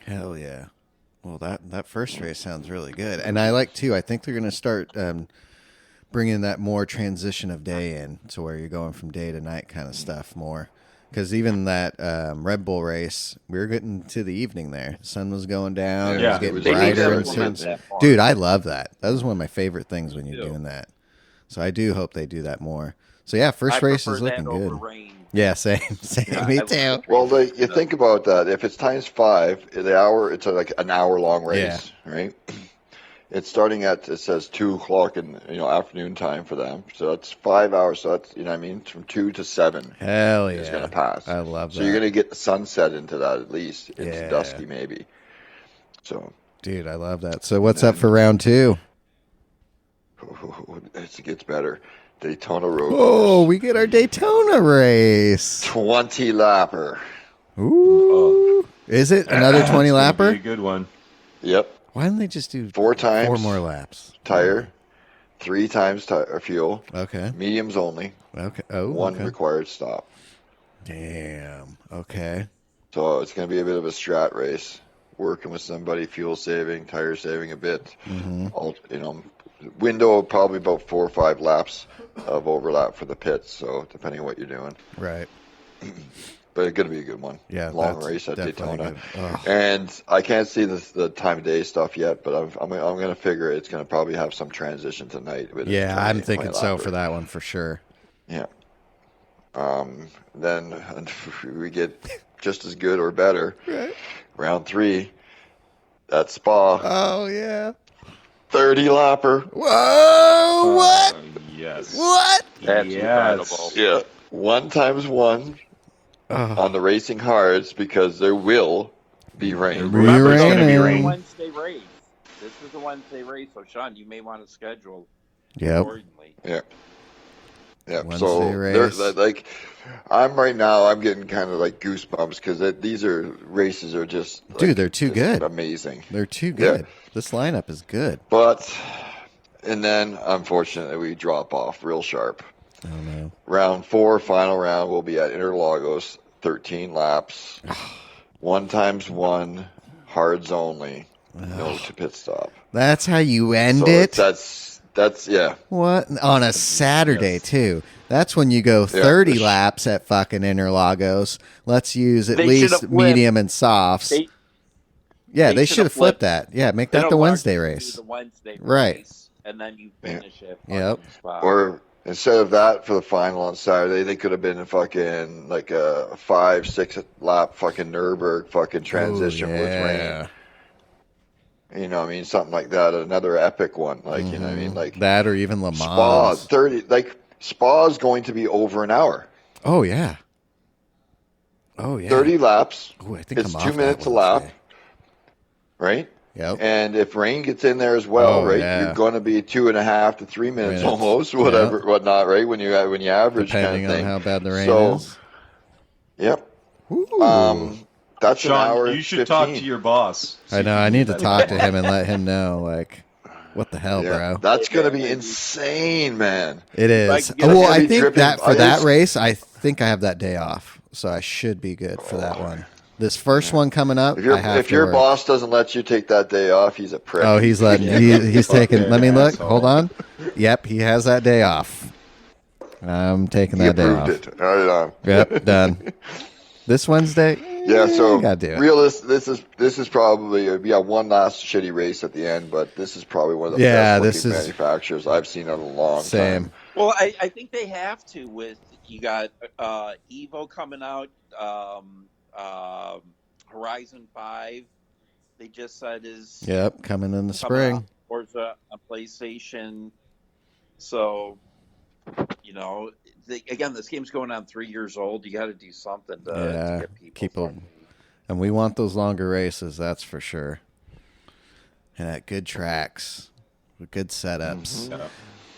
Hell yeah. Well, that first race sounds really good, and I like too. I think they're going to start bringing that more transition of day in, to where you're going from day to night kind of stuff more. Because even that Red Bull race, we were getting to the evening there. The sun was going down.
Yeah,
it was
They
getting
need to
brighter.
implement that more.
Dude, I love that. That was one of my favorite things when you're
Yeah.
doing that. So I do hope they do that more. So yeah, first
I
race
prefer
is looking
that over
good.
rain.
Yeah, same.
Yeah,
Me
I
too.
Well, you think about that. If it's times 5, the hour, it's like an hour-long race, right? It's starting at, it says 2 o'clock in, afternoon time for them. So that's 5 hours. So that's, from 2 to 7
Hell
is
yeah.
going to pass.
I love
So
that.
you're going to get the sunset into that at least. It's
Yeah.
dusky maybe. So.
Dude, I love that. So what's up for round 2?
It gets better. Daytona Road
Oh,
Course.
we get our Daytona race.
20 lapper.
Ooh. Is it another 20
It's gonna be a
lapper?
good one.
Yep.
Why didn't they just do
4 times
4 more laps?
tire, 3 times fuel,
Okay.
mediums only,
Okay. Oh,
1
okay.
required stop.
Damn. Okay.
So it's going to be a bit of a strat race. Working with somebody, fuel saving, tire saving a bit. Window of probably about 4 or 5 laps of overlap for the pits. So depending on what you're doing,
Right.
but it's going to be a good one.
Yeah.
Long
that's
race at
definitely
Daytona.
good. Oh.
And I can't see the time of day stuff yet, but I'm going to figure it's going to probably have some transition tonight. With
Yeah, I'm
20
thinking so
lapper.
for that one for sure.
Yeah. Then we get just as good or better.
Right.
Round 3 at Spa,
Oh, yeah.
30 lapper.
Whoa! What?
Yes.
What?
That's
Yes.
incredible.
Yeah. 1 times 1
Oh.
on the racing hards because there will be rain.
Remember, it's going to be
Raining.
rain.
Wednesday race. This is a Wednesday race, so Sean, you may want to schedule
Yep.
accordingly.
Yeah. Yeah.
Wednesday
So
race.
there's like, I'm getting kind of like goosebumps because these races are just
Dude, they're too
just
good.
amazing.
They're too good. This lineup is good.
But and then unfortunately we drop off real sharp.
Oh, no.
Round 4, final round, will be at Interlagos, 13 laps, 1 times 1, hards only, no to pit stop.
That's how you end
So
it?
that's yeah.
What? On a Saturday, too. That's when you go 30
Yeah.
laps at fucking Interlagos. Let's use at
They
least
should've flipped.
medium and softs.
They
They should have
should've
flipped that. Yeah, make that the Wednesday race.
The Wednesday
Right.
race, and then you finish it.
Yep.
Or instead of that for the final on Saturday, they could have been a fucking like a 5-6 lap fucking Nürburgring fucking transition with rain. You know what I mean? Something like that. Another epic one. Like, you know what I mean? Like
That or even Le Mans.
Spa 30 Spa's going to be over an hour.
Oh, yeah. Oh, yeah.
30 laps.
Ooh, I think
It's
I'm
2
off
minutes
that
a lap,
Wednesday.
right?
Yep.
And if rain gets in there as well,
Oh,
right,
yeah.
you're going to be 2.5 to 3 minutes
Minutes.
almost, whatnot, right? When you average
Depending
kind of thing.
on how bad the rain
So,
is.
Yep.
Ooh.
That's an hour.
Sean, you should
15.
talk to your boss.
I know. I need to talk to him and let him know, like, what the hell,
Yeah,
bro?
that's going to be insane, man.
It is.
Like,
Well,
gonna
I
be
think
dripping
that for that
ice.
race, I think I have that day off, so I should be good for that one. This first one coming up,
If
to
your
work.
boss doesn't let you take that day off, he's a prick.
Oh, he's letting. He's taking.
Fucking
Let me look.
asshole.
Hold on. Yep, he has that day off. I'm taking
He
that day
approved
off.
it. Right on.
Yep, done. This Wednesday.
Yeah, so
gotta do it.
this is probably one last shitty race at the end, but this is probably one of the
Yeah,
best
this
looking
is-
manufacturers I've seen in a long
Same.
time.
Well, I think they have to. With you got Evo coming out, Horizon 5. They just said is
Yep, coming in the
coming
spring.
out towards a PlayStation. So, again, this game's going on 3 years old. You got to do something to get people.
And we want those longer races, that's for sure. And at good tracks, with good setups.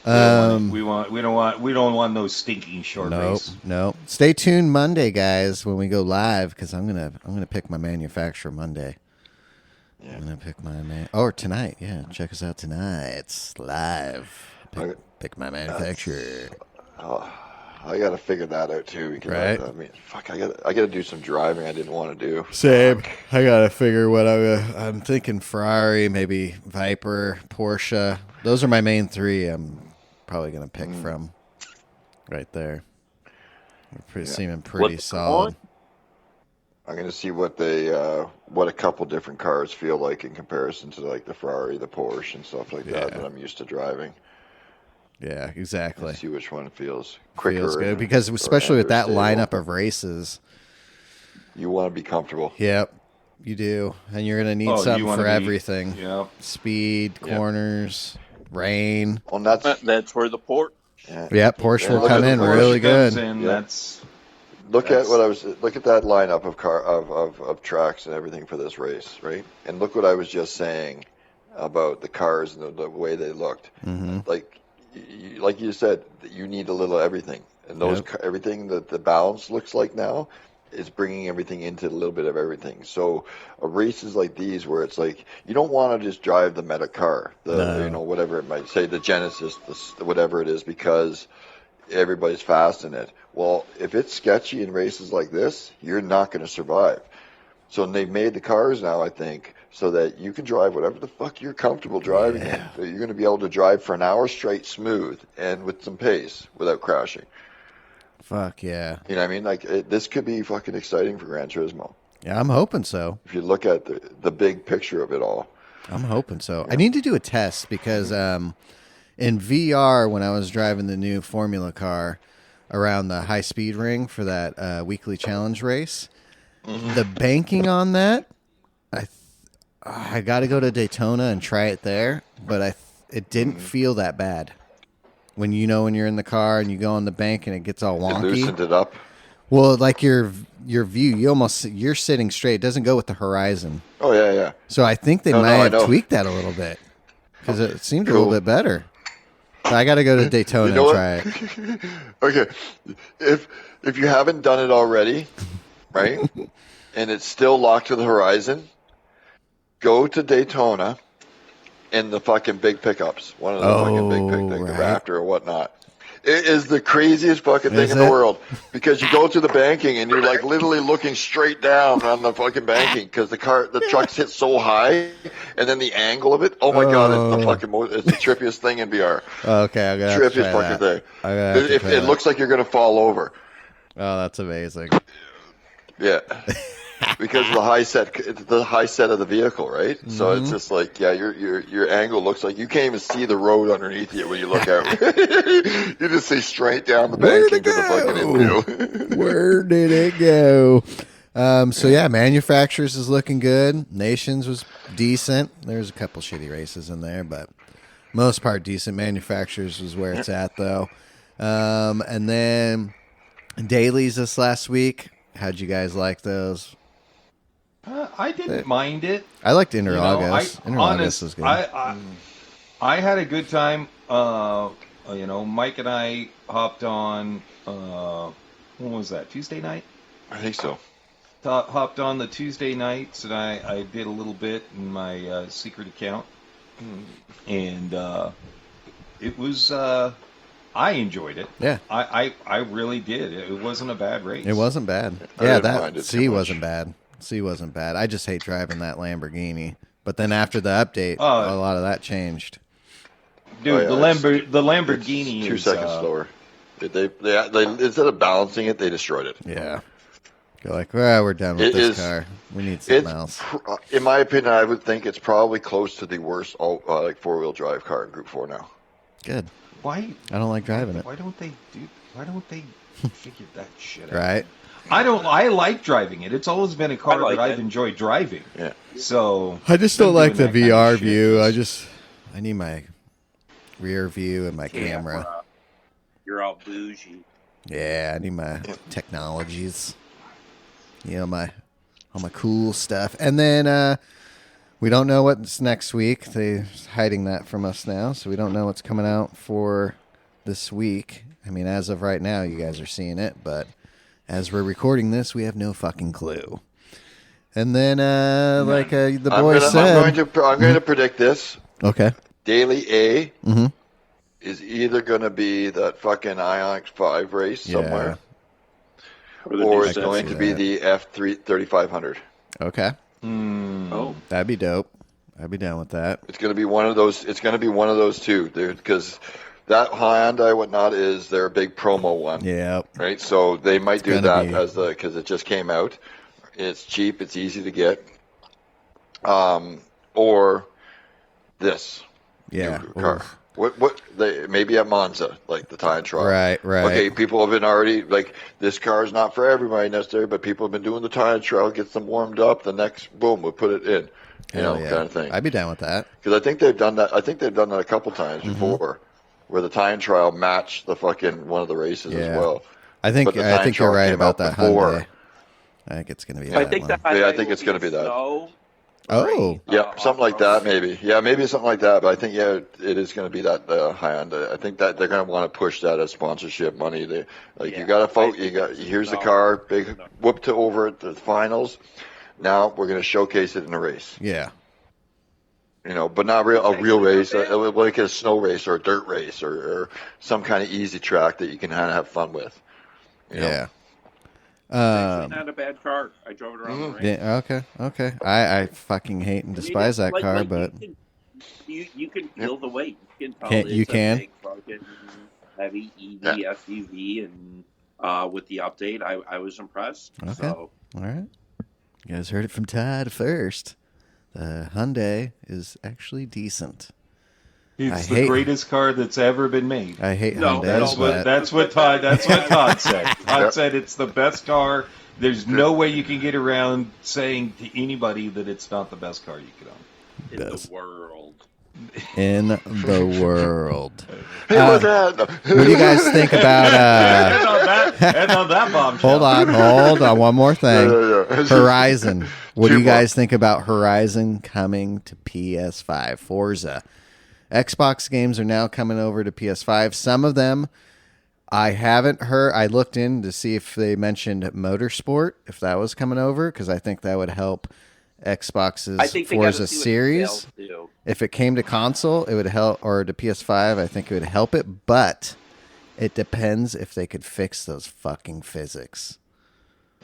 We don't want those stinking short
Nope,
races.
nope. Stay tuned Monday, guys, when we go live, because I'm gonna pick my manufacturer Monday.
Yeah.
I'm gonna pick or tonight. Yeah, check us out tonight. It's live. Pick my manufacturer.
I got to figure that out too. Because
Right.
I mean, fuck, I got to do some driving I didn't want to do.
Same. I gotta figure what I'm thinking. Ferrari, maybe Viper, Porsche. Those are my main three. I'm probably gonna pick from. Right there. They're seeming pretty solid.
I'm going to see what what a couple different cars feel like in comparison to like the Ferrari, the Porsche, and stuff like that I'm used to driving.
Yeah, exactly.
And see which one feels quicker.
Feels good because especially with that lineup of races,
you want to be comfortable.
Yep, you do, and you're going to need something for everything.
Yep.
Speed, corners, rain.
Well,
that's where the port.
Yeah, Porsche will come in really good.
Look at that lineup of tracks and everything for this race, right? And look what I was just saying about the cars and the way they looked.
Mm-hmm.
Like you said, you need a little everything, and everything that the balance looks like now is bringing everything into a little bit of everything. So races like these, where it's like you don't want to just drive the meta car, whatever it might say, the Genesis, whatever it is, because everybody's fast in it. Well, if it's sketchy in races like this, you're not going to survive. So they've made the cars now, I think, so that you can drive whatever the fuck you're comfortable driving in. So you're going to be able to drive for an hour straight smooth and with some pace without crashing.
Fuck yeah.
You know what I mean? Like, this could be fucking exciting for Gran Turismo.
Yeah, I'm hoping so.
If you look at the big picture of it all.
I'm hoping so. Yeah. I need to do a test because in VR, when I was driving the new Formula car around the high-speed ring for that weekly challenge race, the banking on that, I got to go to Daytona and try it there, but it didn't feel that bad. When you're in the car and you go on the bank and it gets all wonky.
It loosened it up.
Well, like your view, you're sitting straight. It doesn't go with the horizon.
Oh yeah.
So I think they might have tweaked that a little bit because it seemed a little bit better. So I got to go to Daytona and try it.
Okay, if you haven't done it already, right, and it's still locked to the horizon, go to Daytona in the fucking big pickups. One of the fucking big pickups, the Raptor or whatnot. It is the craziest fucking thing in the world because you go to the banking and you're like literally looking straight down on the fucking banking because the trucks hit so high and then the angle of it. Oh my god, it's the trippiest thing in VR.
Okay, I got
trippiest fucking thing. It looks like you're gonna fall over.
Oh, that's amazing.
Yeah. Because of the high set of the vehicle, right? Mm-hmm. So it's just like, your angle looks like you can't even see the road underneath you when you look out. You just see straight down the bank into the fucking infield.
Where did it go? So Manufacturers is looking good. Nations was decent. There's a couple shitty races in there, but most part decent. Manufacturers was where it's at though. And then dailies this last week. How'd you guys like those?
I didn't mind it.
I liked Interlagos. Interlagos was good.
I had a good time. Mike and I hopped on. When was that? Tuesday night?
I think so.
Hopped on the Tuesday nights, and I did a little bit in my secret account, and it was. I enjoyed it.
Yeah,
I really did. It wasn't a bad race.
It wasn't bad. That C wasn't bad. C wasn't bad. I just hate driving that Lamborghini. But then after the update, a lot of that changed.
Dude, the Lamborghini
2 seconds slower. They instead of balancing it, they destroyed it.
Yeah. You're like, we're done with this car. We need something else.
In my opinion, I would think it's probably close to the worst four-wheel drive car in Group 4 now.
Good.
Why?
I don't like driving it.
Why don't they figure that shit out?
Right.
I like driving it. It's always been a car that I've enjoyed driving.
Yeah.
So
I just don't like the VR view. I need my rear view and my camera.
You're all bougie.
Yeah, I need my technologies. All my cool stuff. And then we don't know what's next week. They're hiding that from us now, so we don't know what's coming out for this week. I mean, as of right now, you guys are seeing it, but as we're recording this, we have no fucking clue. And then, the boy said...
I'm going to predict this.
Okay.
Daily A is either going to be that fucking Ioniq 5 race somewhere, or it's going to be the F3500.
Okay.
Oh,
That'd be dope. I'd be down with that.
It's going to be one of those. It's going to be one of those two, dude, because that Hyundai whatnot is their big promo one.
Yeah.
Right. So they might do that
be.
as because it just came out. It's cheap. It's easy to get. Or this
Yeah.
car.
Oof.
What they maybe at Monza, like the time trial.
Right.
Okay, people have been already like this car is not for everybody necessarily, but people have been doing the time trial, gets them warmed up. The next boom, we'll put it in, kind of thing.
I'd be down with that
Because I think they've done that. I think they've done that a couple times before, where the time trial matched the fucking one of the races as well.
I think you're right about that Hyundai. I think it's going to be that one.
I think it's going to be that.
Oh.
Yeah, something like that, maybe. Yeah, maybe something like that. But I think, it is going to be that Hyundai. I think that they're going to want to push that as sponsorship money. You got to vote. Here's the car, big whoop to over at the finals. Now we're going to showcase it in a race.
Yeah.
But not a real race, like a snow race or a dirt race or some kind of easy track that you can kind of have fun with.
Yeah.
It's not a bad car. I drove it around the race.
Yeah, okay. I fucking hate and despise that car, but
you can feel the weight. You can tell
you can?
a big fucking heavy EV SUV, and with the update, I was impressed.
Okay.
So.
All right. You guys heard it from Todd first. The Hyundai is actually decent.
It's the greatest car that's ever been made.
I hate Hyundais.
That's what Todd said. Todd said it's the best car. There's no way you can get around saying to anybody that it's not the best car you could own.
In the world.
In the world.
What
do you guys think about...
and on that bombshell.
Hold on. One more thing. Horizon. What do you guys think about Horizon coming to PS5? Forza. Xbox games are now coming over to PS5. Some of them I haven't heard. I looked in to see if they mentioned Motorsport, if that was coming over, because I think that would help Xbox's Forza series. If it came to console, it would help, or to PS5, I think it would help it, but it depends if they could fix those fucking physics.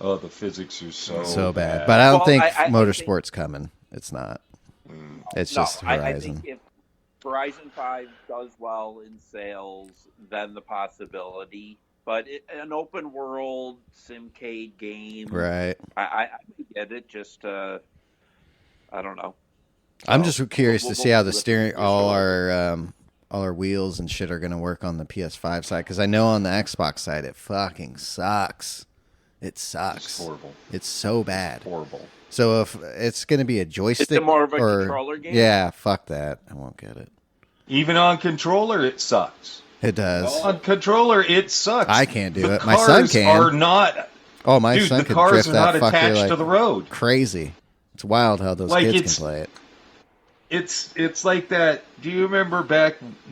Oh, the physics are
so bad. But I don't think Motorsport's coming. It's not. It's just Horizon.
I think if Horizon 5 does well in sales, then the possibility. But an open world Simcade game,
right?
I get it. Just I don't know.
I'm just curious to see how the steering, all our wheels and shit are going to work on the PS5 side, because I know on the Xbox side it fucking sucks. It sucks.
It's horrible.
It's so bad.
It's horrible.
So if it's going to be a joystick,
it's more of a controller game.
Yeah, fuck that. I won't get it.
Even on controller, it sucks.
It does.
On controller, it sucks.
I can't do it.
The
My son can.
Cars are not.
Oh, my son could drift that fucker
attached to the road.
Crazy. It's wild how those kids can play it.
It's like that. Do you remember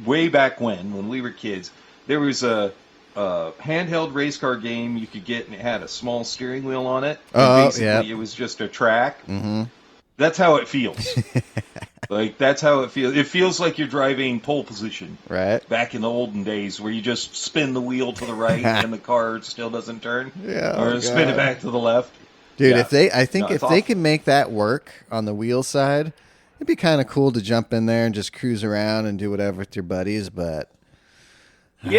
way back when we were kids, there was a handheld race car game you could get, and it had a small steering wheel on it.
Oh,
basically, it was just a track.
Mm-hmm.
That's how it feels. That's how it feels. It feels like you're driving pole position.
Right.
Back in the olden days where you just spin the wheel to the right and the car still doesn't turn.
Yeah.
Or spin it back to the left.
Dude, if they can make that work on the wheel side, it'd be kind of cool to jump in there and just cruise around and do whatever with your buddies, but I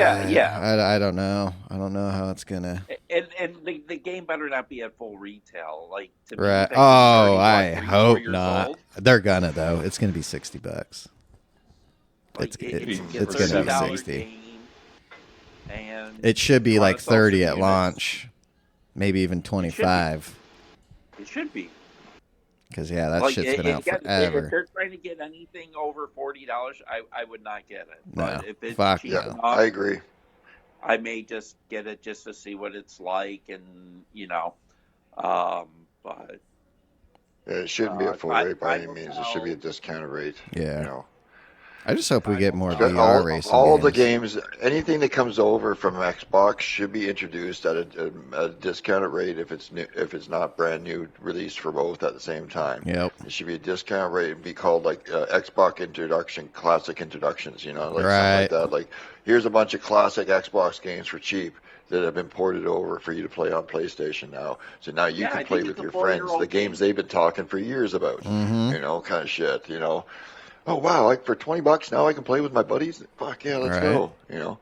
don't know. I don't know how it's gonna.
And the game better not be at full retail, like to
right. Oh, I hope not. Old. They're gonna though. It's gonna be $60.
Like,
it's gonna be 60.
And
it should be like 30 at launch, maybe even 25.
It should be.
Because that shit's been out forever.
If they're trying to get anything over $40, I would not get it. But if it's cheap enough,
I agree.
I may just get it just to see what it's like, and but
it shouldn't be a full rate by any means. It should be a discounted rate.
Yeah. I just hope we get more
But
VR racing
all the
games.
games, anything that comes over from Xbox should be introduced at a discounted rate if it's new, if it's not brand new released for both at the same time.
Yep.
It should be a discount rate and be called like Xbox introduction, classic introductions. You know, like something
Right.
like that. Like here's a bunch of classic Xbox games for cheap that have been ported over for you to play on PlayStation now. So now you
Yeah, I
can play
think
with
it's a
your
4-year-old
friends the
game.
games they've been talking for years about.
Mm-hmm.
You know, kind of shit. You know. Oh wow! Like for $20 now, I can play with my buddies. Fuck yeah, let's
Right.
go! You know.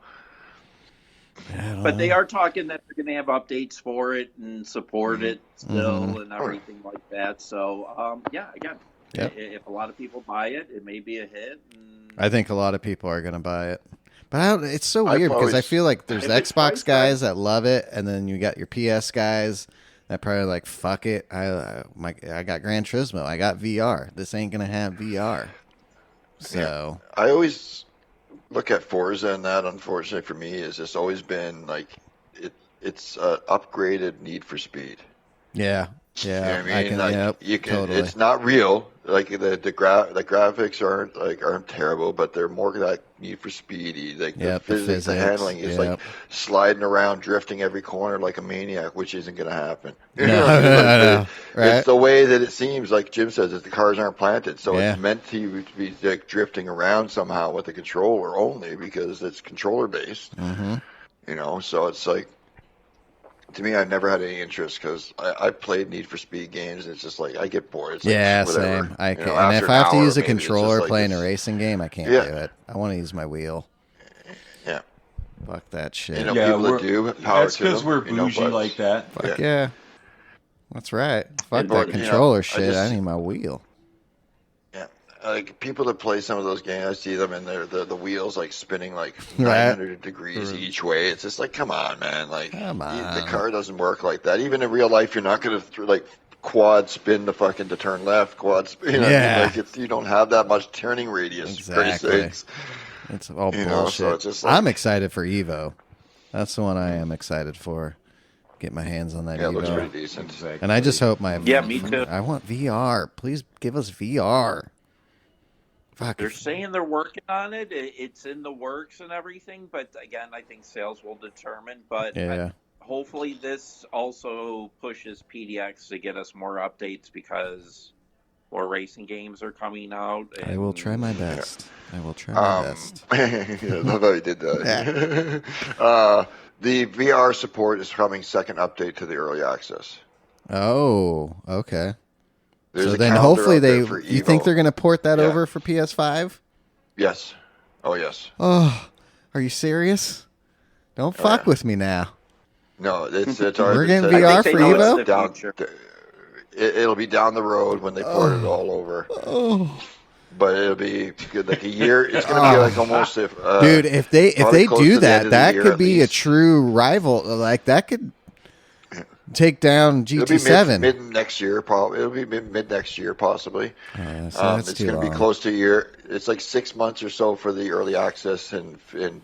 But they are talking that they're going to have updates for it and support it still
Mhm.
and everything like that. So, yeah, again,
Yep.
if a lot of people buy it, it may be a hit. And
I think a lot of people are going to buy it. But it's so
I've
weird because I
always-
feel like there's
If it's
Xbox
priced
guys that love it, and then you got your PS guys that probably like, fuck it. I got Gran Turismo. I got VR. This ain't going to have VR. So,
I always look at Forza and that. Unfortunately for me, is just always been like it's upgraded Need for Speed.
yeah.
You know
Yeah.
what I mean? Like
yep,
you can.
totally.
It's not real. Like the graphics aren't terrible, but they're more like Need for Speedy. Like
Yep,
the
the
physics, the
physics,
handling is
yep.
like sliding around, drifting every corner like a maniac, which isn't going to happen. You
No,
know what I mean?
no,
Like,
no, right.
It's the way that it seems. Like Jim says, that the cars aren't planted, so
Yeah.
it's meant to be like drifting around somehow with the controller only because it's controller based.
Mm-hmm.
You know, so it's like. To me, I've never had any interest because I played Need for Speed games. And it's just like I get bored. It's like,
Yeah,
whatever.
same. I
You
can,
know,
and
after
if
an
I have to
hour,
use a
maybe, it's just
controller
like
playing a
it's-
racing game, I can't
Yeah.
do it. I want to use my wheel.
Yeah,
Fuck that shit.
you know,
Yeah,
people that
we're-
do power
That's
to
because
them,
we're
you know,
bougie
but-
like that.
Fuck yeah. That's right. Fuck
And,
that
you know,
controller
I
shit. I
just-
need my wheel.
Yeah, like people that play some of those games, I see them and the wheels like spinning like
Right.
900 degrees each way. It's just like, come on, man! Like
Come
the
on.
car doesn't work like that. Even in real life, you're not gonna like quad spin to turn left, quad spin. You know what I mean?
Yeah.
Like you don't have that much turning radius. For Christ's
Exactly.
sakes.
It's all
You know,
bullshit.
so it's just like-
I'm excited for Evo. That's the one I am excited for. Get my hands on that
Yeah, it looks
Evo.
pretty decent.
Exactly.
And I just hope my
Yeah, me too.
I want VR. Please give us VR. Fuck.
they're saying they're working on it. It's in the works and everything. But again, I think sales will determine. But
Yeah.
hopefully this also pushes PDX to get us more updates because more racing games are coming out.
I will
and-
try my best. I will try my best.
I love how you did that. The VR support is coming second update to the early access.
Oh, okay.
There's
So
a
then
calendar
hopefully
out there for
you think
Evo.
they're going to port that
Yeah.
over for PS5?
Yes. Oh, yes.
Oh, are you serious? Don't fuck
yeah.
with me now.
No, it's
We're
already
getting
been said.
VR
I think
for
they know it's
Evo?
the
Down,
future.
it'll be down the road when they port it all over.
Oh.
But it'll be good, like a year. It's going to be like almost if
Dude, if they
probably close
do
to the end
that,
of the
that
year
could
at
be a
least.
true rival. Like that could take down
It'll be
GT7.
mid next year, probably. It'll be mid next year, possibly.
So that's
It's
too
going to be
long.
close to a year. It's like 6 months or so for the early access and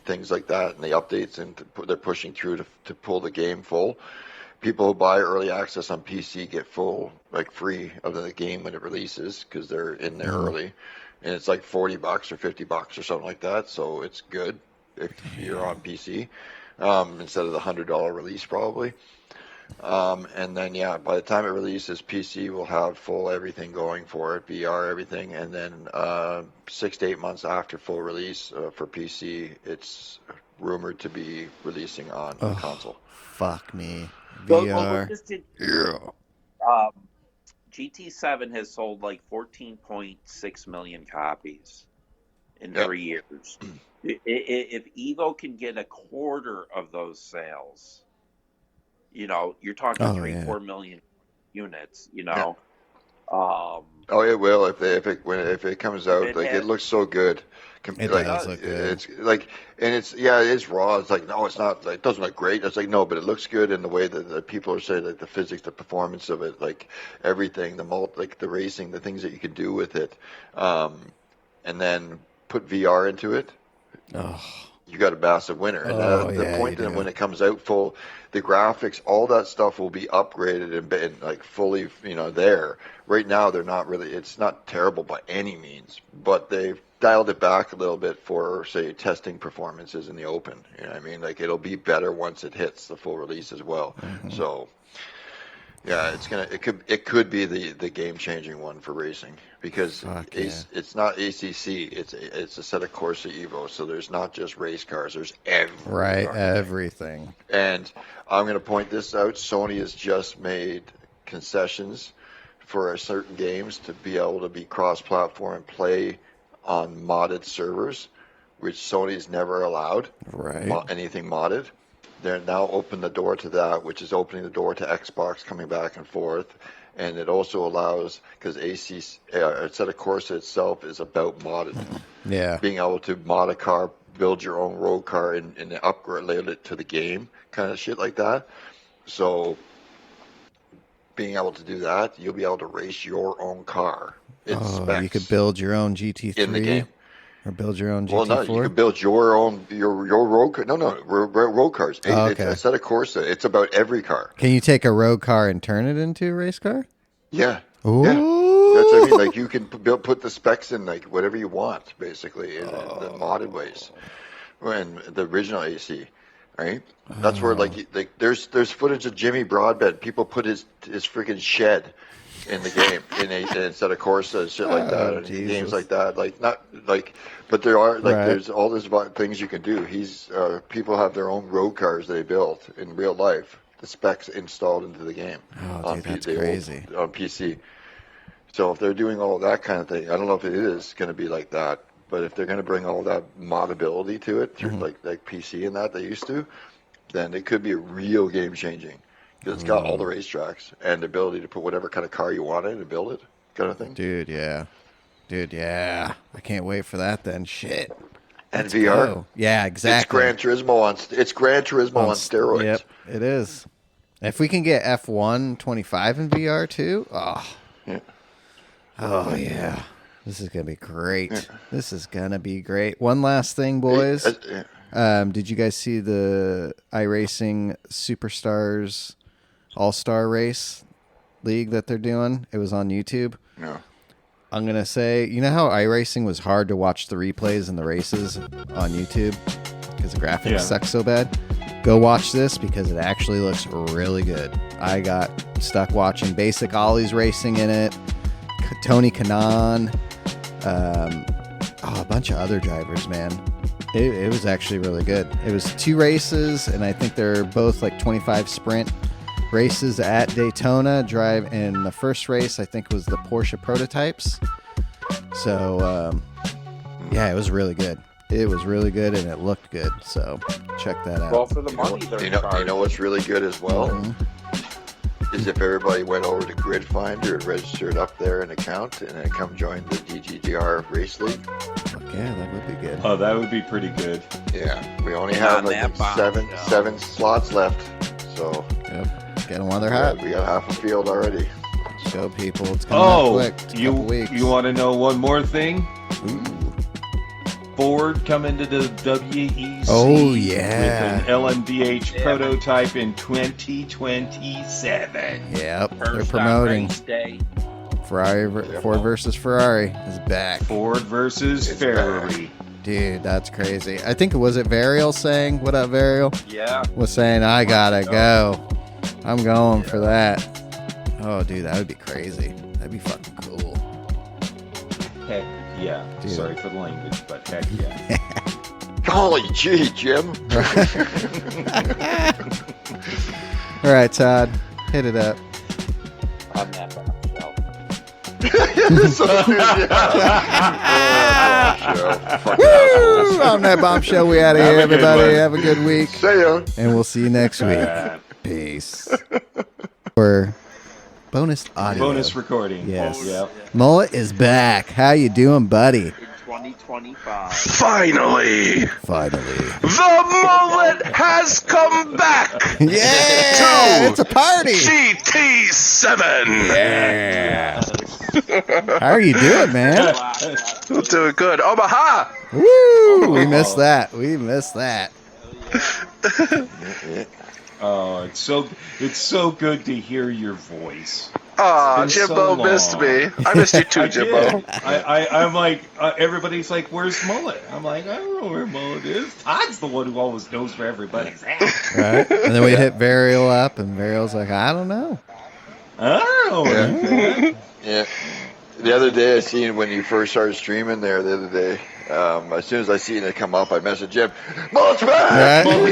things like that, and the updates, and they're pushing through to pull the game full. People who buy early access on PC get full, like free of the game when it releases because they're in there early, and it's like $40 or $50 or something like that. So it's good if you're on PC instead of the $100 release probably. And then, yeah, by the time it releases, PC will have full everything going for it, VR, everything. And then 6 to 8 months after full release for PC, it's rumored to be releasing on console.
Fuck me.
Well,
VR.
this did-
Yeah.
GT7 has sold like 14.6 million copies in
Yep.
3 years. If Evo can get a quarter of those sales, you know, you're talking
Oh,
4 million units. You know,
Oh, it will if it comes out.
It
Like
has-
it looks so good.
It
Like,
does look good.
It's like, and it's it's raw. It's like no, it's not. Like, it doesn't look great. It's like no, but it looks good in the way that people are saying, like the physics, the performance of it, like everything, like the racing, the things that you can do with it, and then put VR into it.
Oh,
You got a massive winner. And
Oh,
the
yeah,
point
you
that
do.
when it comes out full, the graphics, all that stuff will be upgraded and like fully, there. Right now, they're not really. It's not terrible by any means, but dialed it back a little bit for, say, testing performances in the open. You know what I mean? Like, it'll be better once it hits the full release as well. So, yeah, it could be the game changing one for racing, because it's not ACC, it's a set of Corsa Evo, so there's not just race cars, there's everything. And I'm going to point this out: Sony has just made concessions for certain games to be able to be cross-platform and play on modded servers, which Sony's never allowed. Anything modded. They're now open the door to that, which is opening the door to Xbox coming back and forth. And it also allows, because set of Corsa itself is about modded.
Yeah.
Being able to mod a car, build your own road car, and upgrade it to the game, kind of shit like that. So being able to do that, you'll be able to race your own car.
You could build your own GT3
in the game.
Or build your own GT4?
Well, no, you can build your own your road car. No, road cars.
Okay.
It's a set of Corsa. It's about every car.
Can you take a road car and turn it into a race car?
Yeah.
Ooh.
Yeah. That's what I mean. Like, you can put the specs in, like, whatever you want, basically, in the modded ways. And the original AC, right? That's where, like there's footage of Jimmy Broadbent. People put his freaking shed in the game instead of Corsa and shit like that, and games like that. But there are there's all these things you can do. People have their own road cars they built in real life. The specs installed into the game
that's crazy
on PC. So if they're doing all that kind of thing, I don't know if it is going to be like that. But if they're going to bring all that modability to it through like PC and that they used to, then it could be a real game changing. Because it's got all the racetracks and the ability to put whatever kind of car you want in and build it, kind of thing.
Dude, yeah. I can't wait for that then. Shit.
And Let's VR.
Go. Yeah, exactly.
It's Gran Turismo on steroids.
Yep, it is. If we can get F1 25 in VR too, yeah. This is going to be great. Yeah. This is going to be great. One last thing, boys. Did you guys see the iRacing Superstars All-Star Race League that they're doing? It was on YouTube.
No.
I'm going to say, you know how iRacing was hard to watch the replays and the races on YouTube because the graphics suck so bad? Go watch this because it actually looks really good. I got stuck watching Basic Ollie's racing in it, Tony Kanaan, a bunch of other drivers, man. It was actually really good. It was 2 races, and I think they're both like 25 sprint races at Daytona. In the first race, I think, was the Porsche prototypes. So, it was really good. It was really good, and it looked good. So, check that out.
Well, for the money,
you know what's really good as well? Is if everybody went over to Grid Finder and registered up there an account and then come join the DGDR race league.
Yeah, that would be good.
Oh, that would be pretty good.
Yeah, we only have like seven slots left. So
get them while they're hot.
We got half a field already.
Show people it's coming up quick. It's a couple weeks.
You want to know one more thing?
Ooh.
Ford coming to the WEC.
Oh yeah,
with an LMDH prototype in 2027.
Yep, they're promoting. Ford versus Ferrari is back.
Ford versus Ferrari.
Back.
Dude, that's crazy. I think was it Varial saying, "What up, Varial?"
Yeah,
was saying, "I gotta go. I'm going for that." Oh, dude, that would be crazy. That'd be fucking cool.
Heck yeah. Dude. Sorry for the language, but heck yeah.
Golly gee, Jim.
All right, Todd, hit it up.
On that bombshell.
On that bombshell, we out of here, everybody. Have a good week.
See ya.
And we'll see you next week. Peace. Or bonus audio.
Bonus recording.
Yes.
Yep.
Mullet is back. How you doing, buddy?
In 2025.
Finally. The mullet has come back.
Yeah. It's a party.
GT7.
Yeah. How are you doing, man?
I'm doing good. Omaha.
Woo. We missed that.
Oh, it's so good to hear your voice.
Aw,
It's been so
Jimbo
long.
missed me. I missed you too,
I
Jimbo.
did. I'm like, everybody's like, "Where's Mullet?" I'm like, "I don't know where Mullet is." Todd's the one who always knows where everybody's at.
Right? And then we hit Varial up, and Varial's like, I don't know.
I don't know where he's at.
Yeah. The other day, I seen when you first started streaming there. The other day, as soon as I seen it come up, I messaged Jim. Mullet's back!
Right?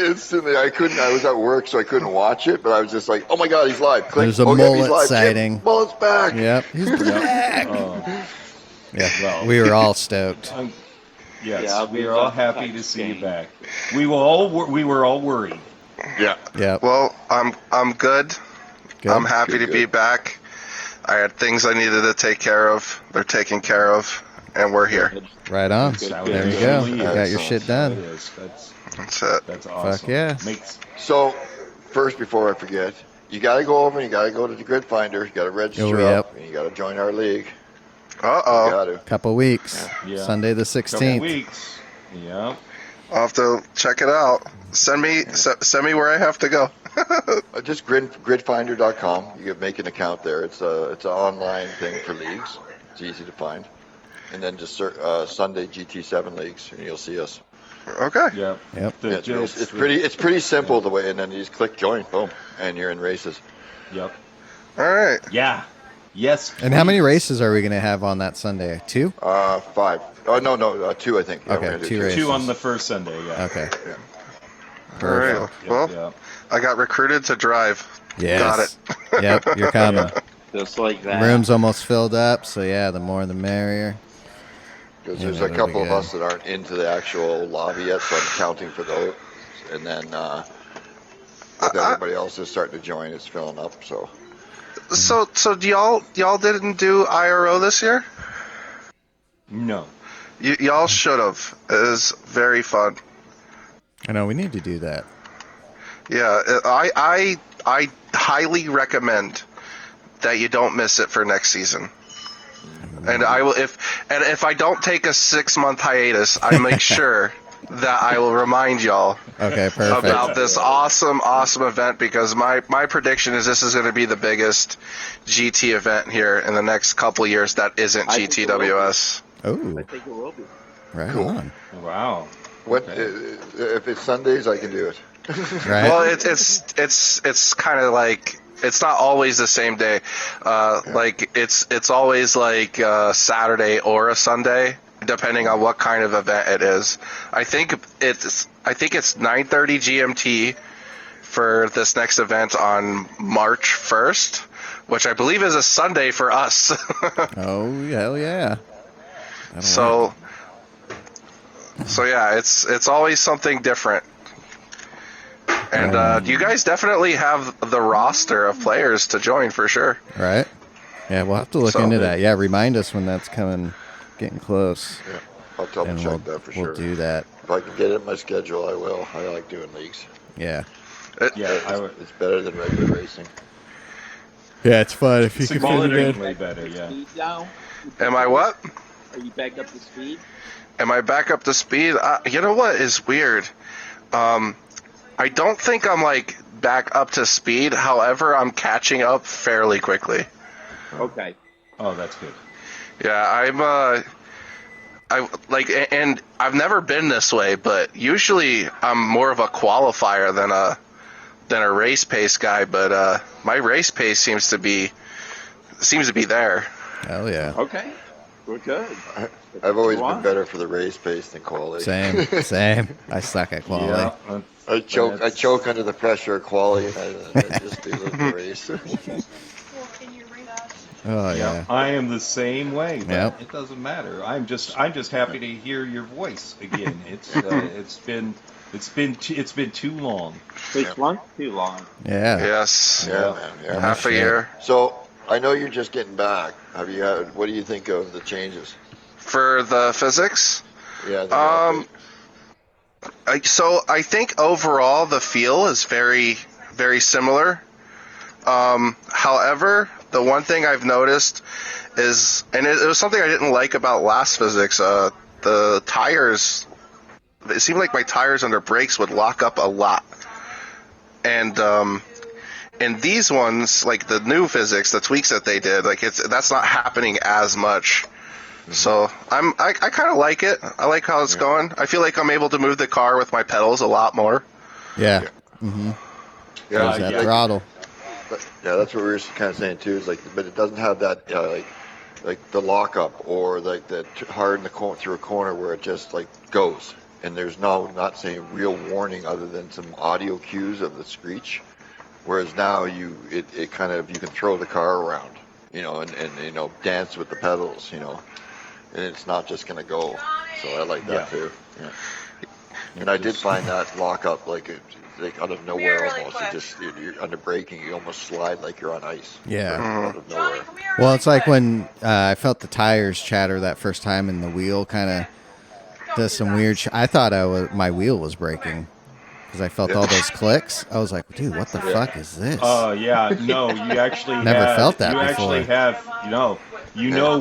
Instantly, I couldn't. I was at work, so I couldn't watch it. But I was just like, "Oh my god, he's live!" Click.
There's a
yep, he's
Mullet
live.
sighting.
Jim, Mullet's back.
Yep. He's back. Yeah.
Well,
We were all stoked.
Yes,
Yeah,
we are all happy to see you back. We were all worried.
Yeah.
Yep.
Well, I'm good.
Good.
I'm happy to be back. I had things I needed to take care of. They're taken care of, and we're here.
Right on.
That's how
There
it
you go.
really
You
is.
got your shit
That's how it
done.
is.
That's it.
That's awesome.
Fuck yeah.
Makes
So, first, before I forget, you got to go over and you got to go to the Grid Finder. You got to register
yep.
up, and you got to join our league. You
Uh-oh.
got to.
Couple weeks.
Yeah.
Sunday the
couple
16th.
weeks. Yeah.
I'll have to check it out. Send me where I have to go.
Just gridfinder.com. You can make an account there. It's an online thing for leagues. It's easy to find. And then just search Sunday GT7 leagues, and you'll see us.
Okay.
Yeah.
Yep.
The-
Yeah, it's pretty simple the way, and then you just click join, boom, and you're in races.
Yep.
All right.
Yeah. Yes.
And how many races are we going to have on that Sunday? 2?
5. Oh no, 2 I think. Yeah,
Okay,
we're gonna do
2 races.
2 on the first Sunday. Yeah.
Okay.
Yeah.
All right.
Perfect.
Well,
Yeah.
I got recruited to drive.
Yes.
Got it.
Yep, you're coming.
Yeah.
Just like that.
Room's almost filled up, so yeah, the more the merrier.
Because
Yeah,
there's a
that'll be
couple of
good.
us that aren't into the actual lobby yet, so I'm counting for those. And then with everybody else is starting to join, it's filling up. So
So do y'all didn't do IRO this year?
No.
Y'all should have. It was very fun.
I know, we need to do that.
Yeah, I highly recommend that you don't miss it for next season. And I will if I don't take a 6-month hiatus, I make sure that I will remind y'all
Okay, perfect.
about this awesome event, because my prediction is this is going to be the biggest GT event here in the next couple years that isn't
I think it will be.
GTWS.
Oh,
I think it will be.
right
Cool.
on.
Wow.
what
Okay.
if it's Sundays? I can do it.
Right?
Well, it's kind of like it's not always the same day. Like it's always like Saturday or a Sunday, depending on what kind of event it is. I think it's 9:30 GMT for this next event on March 1st, which I believe is a Sunday for us.
Oh, hell yeah. That'll
so yeah, it's always something different. And you guys definitely have the roster of players to join for sure.
work. Right? Yeah, we'll have to look
So-
into that. Yeah, remind us when that's getting close.
Yeah, I'll double
And
check that for sure.
we'll do that.
If I can get it in my schedule, I will. I like doing leagues.
Yeah.
Yeah. I would.
It's better than regular racing.
Yeah, it's fun if you can fit it in.
Significantly better. Yeah.
Speed now?
Am I what?
Are you back up to speed?
Am I back up to speed? You know what is weird? I don't think I'm like back up to speed. However, I'm catching up fairly quickly.
Okay.
Oh, that's good.
Yeah, and I've never been this way, but usually I'm more of a qualifier than a race pace guy. But my race pace seems to be there.
Hell yeah.
Okay. We're good.
I've always
Go
been
on.
better for the race pace than quality.
Same. I suck at quality.
Yeah.
I choke under the pressure of quality, and I just do the race.
Oh,
Yeah.
yeah.
I am the same way. But
Yep.
It doesn't matter. I'm just happy to hear your voice again. It's been too long.
6 months? Too long.
Yeah.
Yes,
Yeah, man. Yeah.
half a year
So I know you're just getting back. Have you had? What do you think of the changes?
for the physics.
Yeah. the
Um,
update.
I think overall the feel is very, very similar. However, the one thing I've noticed is, and it was something I didn't like about last physics, the tires, it seemed like my tires under brakes would lock up a lot. And in these ones, like the new physics, the tweaks that they did, like that's not happening as much. So I kind of like it. I like how it's going. I feel like I'm able to move the car with my pedals a lot more.
Yeah.
Yeah,
There's that throttle.
Yeah, that's what we were kind of saying too. Is like, but it doesn't have that like the lockup or like the hard in the corner through a corner where it just like goes, and there's not saying real warning other than some audio cues of the screech. Whereas now it kind of, you can throw the car around, and dance with the pedals, and it's not just gonna go. So I like that too. Yeah. And I did find that lockup like out of nowhere almost. You're under braking, you almost slide like you're on ice.
Yeah.
Out of nowhere.
Well, it's like when I felt the tires chatter that first time, and the wheel kind of does some weird. I thought my wheel was braking because I felt all those clicks. I was like, dude, what the fuck is this?
Oh yeah, no, you actually
Never felt that before.
Actually have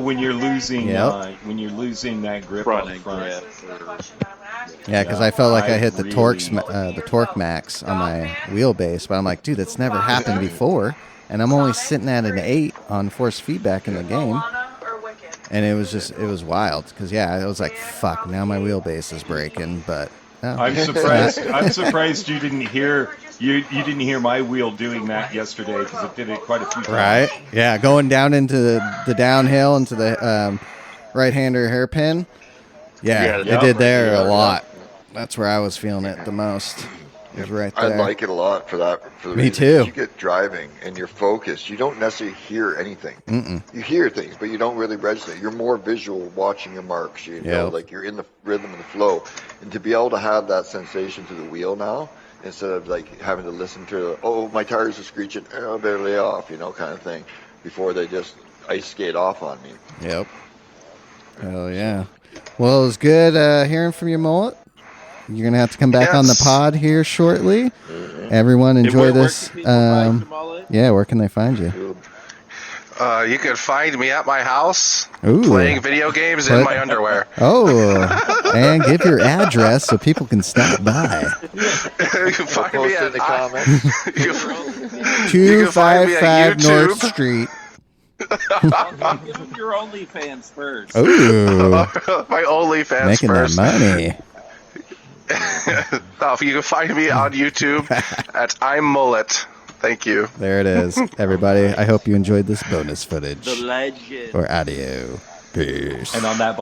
when you're losing that grip on the front.
Yeah, because I felt like I hit the torque max on my wheelbase, but I'm like, dude, that's never happened before, and I'm only sitting at an 8 on force feedback in the game, and it was wild because I was like, fuck, now my wheelbase is breaking, but no.
I'm surprised you didn't hear my wheel doing that yesterday because it did it quite a few times.
Right? Yeah, going down into the downhill into the right-hander hairpin. Yeah, it did there a lot. That's where I was feeling it the most. It was right there.
I like it a lot for that.
Me too.
You get driving and you're focused. You don't necessarily hear anything. You hear things, but you don't really register. You're more visual, watching your marks. Like you're in the rhythm and the flow. And to be able to have that sensation to the wheel now, instead of like having to listen to, my tires are screeching, I better lay off, kind of thing, before they just ice skate off on me.
Yep. Hell yeah. Well, it was good hearing from you, Mullet. You're going to have to come back on the pod here shortly. Everyone enjoy this. Where can they find you?
You can find me at my house playing video games in my underwear.
Oh, and give your address so people can stop by.
You can find me
in the comments.
You can find me at
255 North Street.
Give them your OnlyFans first.
Ooh,
my OnlyFans
making
first.
that money.
You can find me on YouTube at I'm Mullet. Thank you.
There it is, everybody. I hope you enjoyed this bonus footage
The legend.
or audio. Peace.
And on that